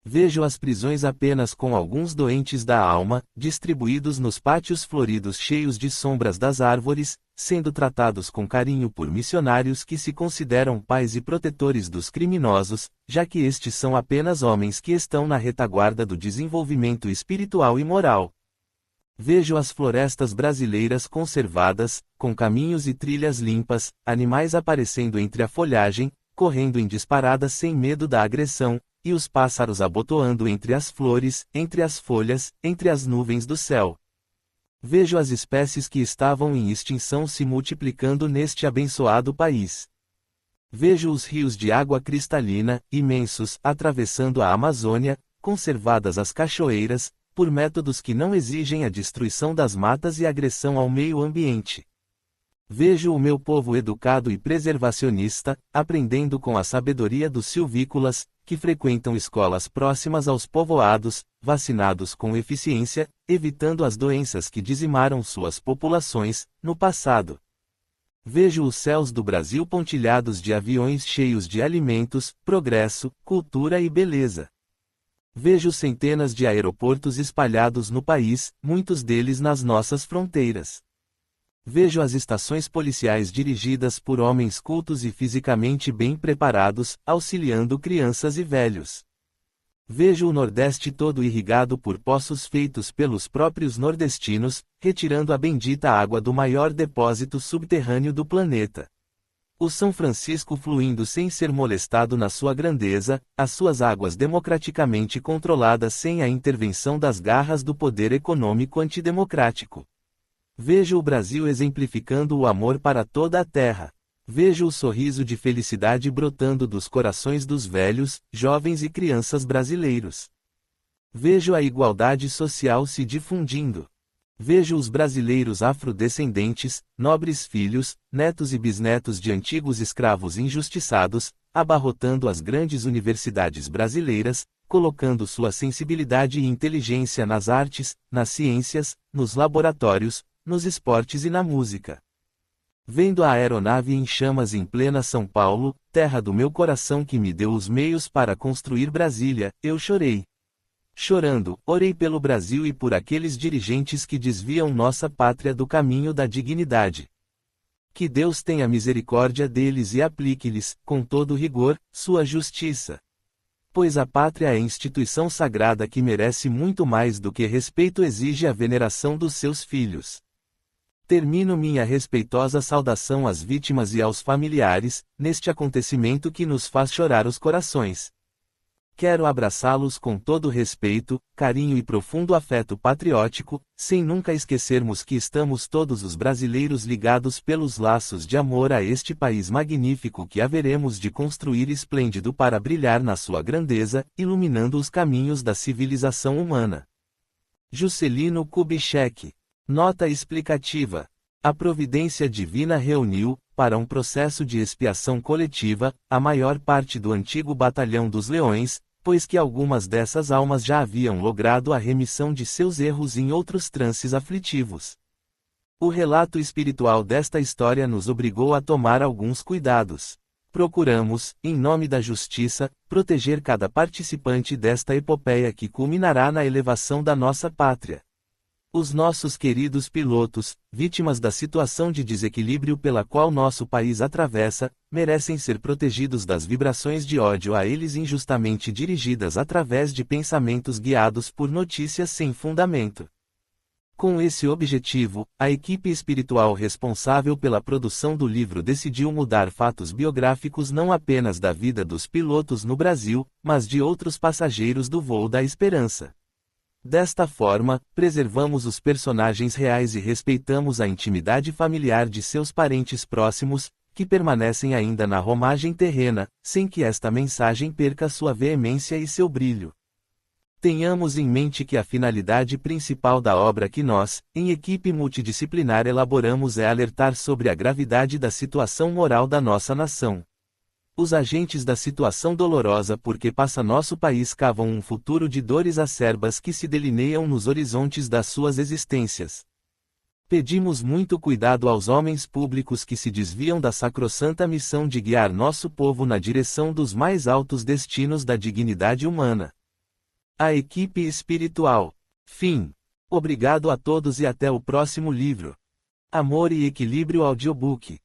Vejo as prisões apenas com alguns doentes da alma, distribuídos nos pátios floridos cheios de sombras das árvores, sendo tratados com carinho por missionários que se consideram pais e protetores dos criminosos, já que estes são apenas homens que estão na retaguarda do desenvolvimento espiritual e moral. Vejo as florestas brasileiras conservadas, com caminhos e trilhas limpas, animais aparecendo entre a folhagem, correndo em disparadas sem medo da agressão, e os pássaros abotoando entre as flores, entre as folhas, entre as nuvens do céu. Vejo as espécies que estavam em extinção se multiplicando neste abençoado país. Vejo os rios de água cristalina, imensos, atravessando a Amazônia, conservadas as cachoeiras, por métodos que não exigem a destruição das matas e agressão ao meio ambiente. Vejo o meu povo educado e preservacionista, aprendendo com a sabedoria dos silvícolas, que frequentam escolas próximas aos povoados, vacinados com eficiência, evitando as doenças que dizimaram suas populações, no passado. Vejo os céus do Brasil pontilhados de aviões cheios de alimentos, progresso, cultura e beleza. Vejo centenas de aeroportos espalhados no país, muitos deles nas nossas fronteiras. Vejo as estações policiais dirigidas por homens cultos e fisicamente bem preparados, auxiliando crianças e velhos. Vejo o Nordeste todo irrigado por poços feitos pelos próprios nordestinos, retirando a bendita água do maior depósito subterrâneo do planeta. O São Francisco fluindo sem ser molestado na sua grandeza, as suas águas democraticamente controladas sem a intervenção das garras do poder econômico antidemocrático. Vejo o Brasil exemplificando o amor para toda a terra. Vejo o sorriso de felicidade brotando dos corações dos velhos, jovens e crianças brasileiros. Vejo a igualdade social se difundindo. Vejo os brasileiros afrodescendentes, nobres filhos, netos e bisnetos de antigos escravos injustiçados, abarrotando as grandes universidades brasileiras, colocando sua sensibilidade e inteligência nas artes, nas ciências, nos laboratórios, nos esportes e na música. Vendo a aeronave em chamas em plena São Paulo, terra do meu coração que me deu os meios para construir Brasília, eu chorei. Chorando, orei pelo Brasil e por aqueles dirigentes que desviam nossa pátria do caminho da dignidade. Que Deus tenha misericórdia deles e aplique-lhes, com todo rigor, sua justiça. Pois a pátria é instituição sagrada que merece muito mais do que respeito exige a veneração dos seus filhos. Termino minha respeitosa saudação às vítimas e aos familiares, neste acontecimento que nos faz chorar os corações. Quero abraçá-los com todo respeito, carinho e profundo afeto patriótico, sem nunca esquecermos que estamos todos os brasileiros ligados pelos laços de amor a este país magnífico que haveremos de construir esplêndido para brilhar na sua grandeza, iluminando os caminhos da civilização humana. Juscelino Kubitschek. Nota explicativa. A providência divina reuniu, para um processo de expiação coletiva, a maior parte do antigo Batalhão dos Leões, pois que algumas dessas almas já haviam logrado a remissão de seus erros em outros trances aflitivos. O relato espiritual desta história nos obrigou a tomar alguns cuidados. Procuramos, em nome da justiça, proteger cada participante desta epopeia que culminará na elevação da nossa pátria. Os nossos queridos pilotos, vítimas da situação de desequilíbrio pela qual nosso país atravessa, merecem ser protegidos das vibrações de ódio a eles injustamente dirigidas através de pensamentos guiados por notícias sem fundamento. Com esse objetivo, a equipe espiritual responsável pela produção do livro decidiu mudar fatos biográficos não apenas da vida dos pilotos no Brasil, mas de outros passageiros do voo da esperança. Desta forma, preservamos os personagens reais e respeitamos a intimidade familiar de seus parentes próximos, que permanecem ainda na romagem terrena, sem que esta mensagem perca sua veemência e seu brilho. Tenhamos em mente que a finalidade principal da obra que nós, em equipe multidisciplinar, elaboramos é alertar sobre a gravidade da situação moral da nossa nação. Os agentes da situação dolorosa por que passa nosso país cavam um futuro de dores acerbas que se delineiam nos horizontes das suas existências. Pedimos muito cuidado aos homens públicos que se desviam da sacrossanta missão de guiar nosso povo na direção dos mais altos destinos da dignidade humana. A equipe espiritual. Fim. Obrigado a todos e até o próximo livro. Amor e Equilíbrio Audiobook.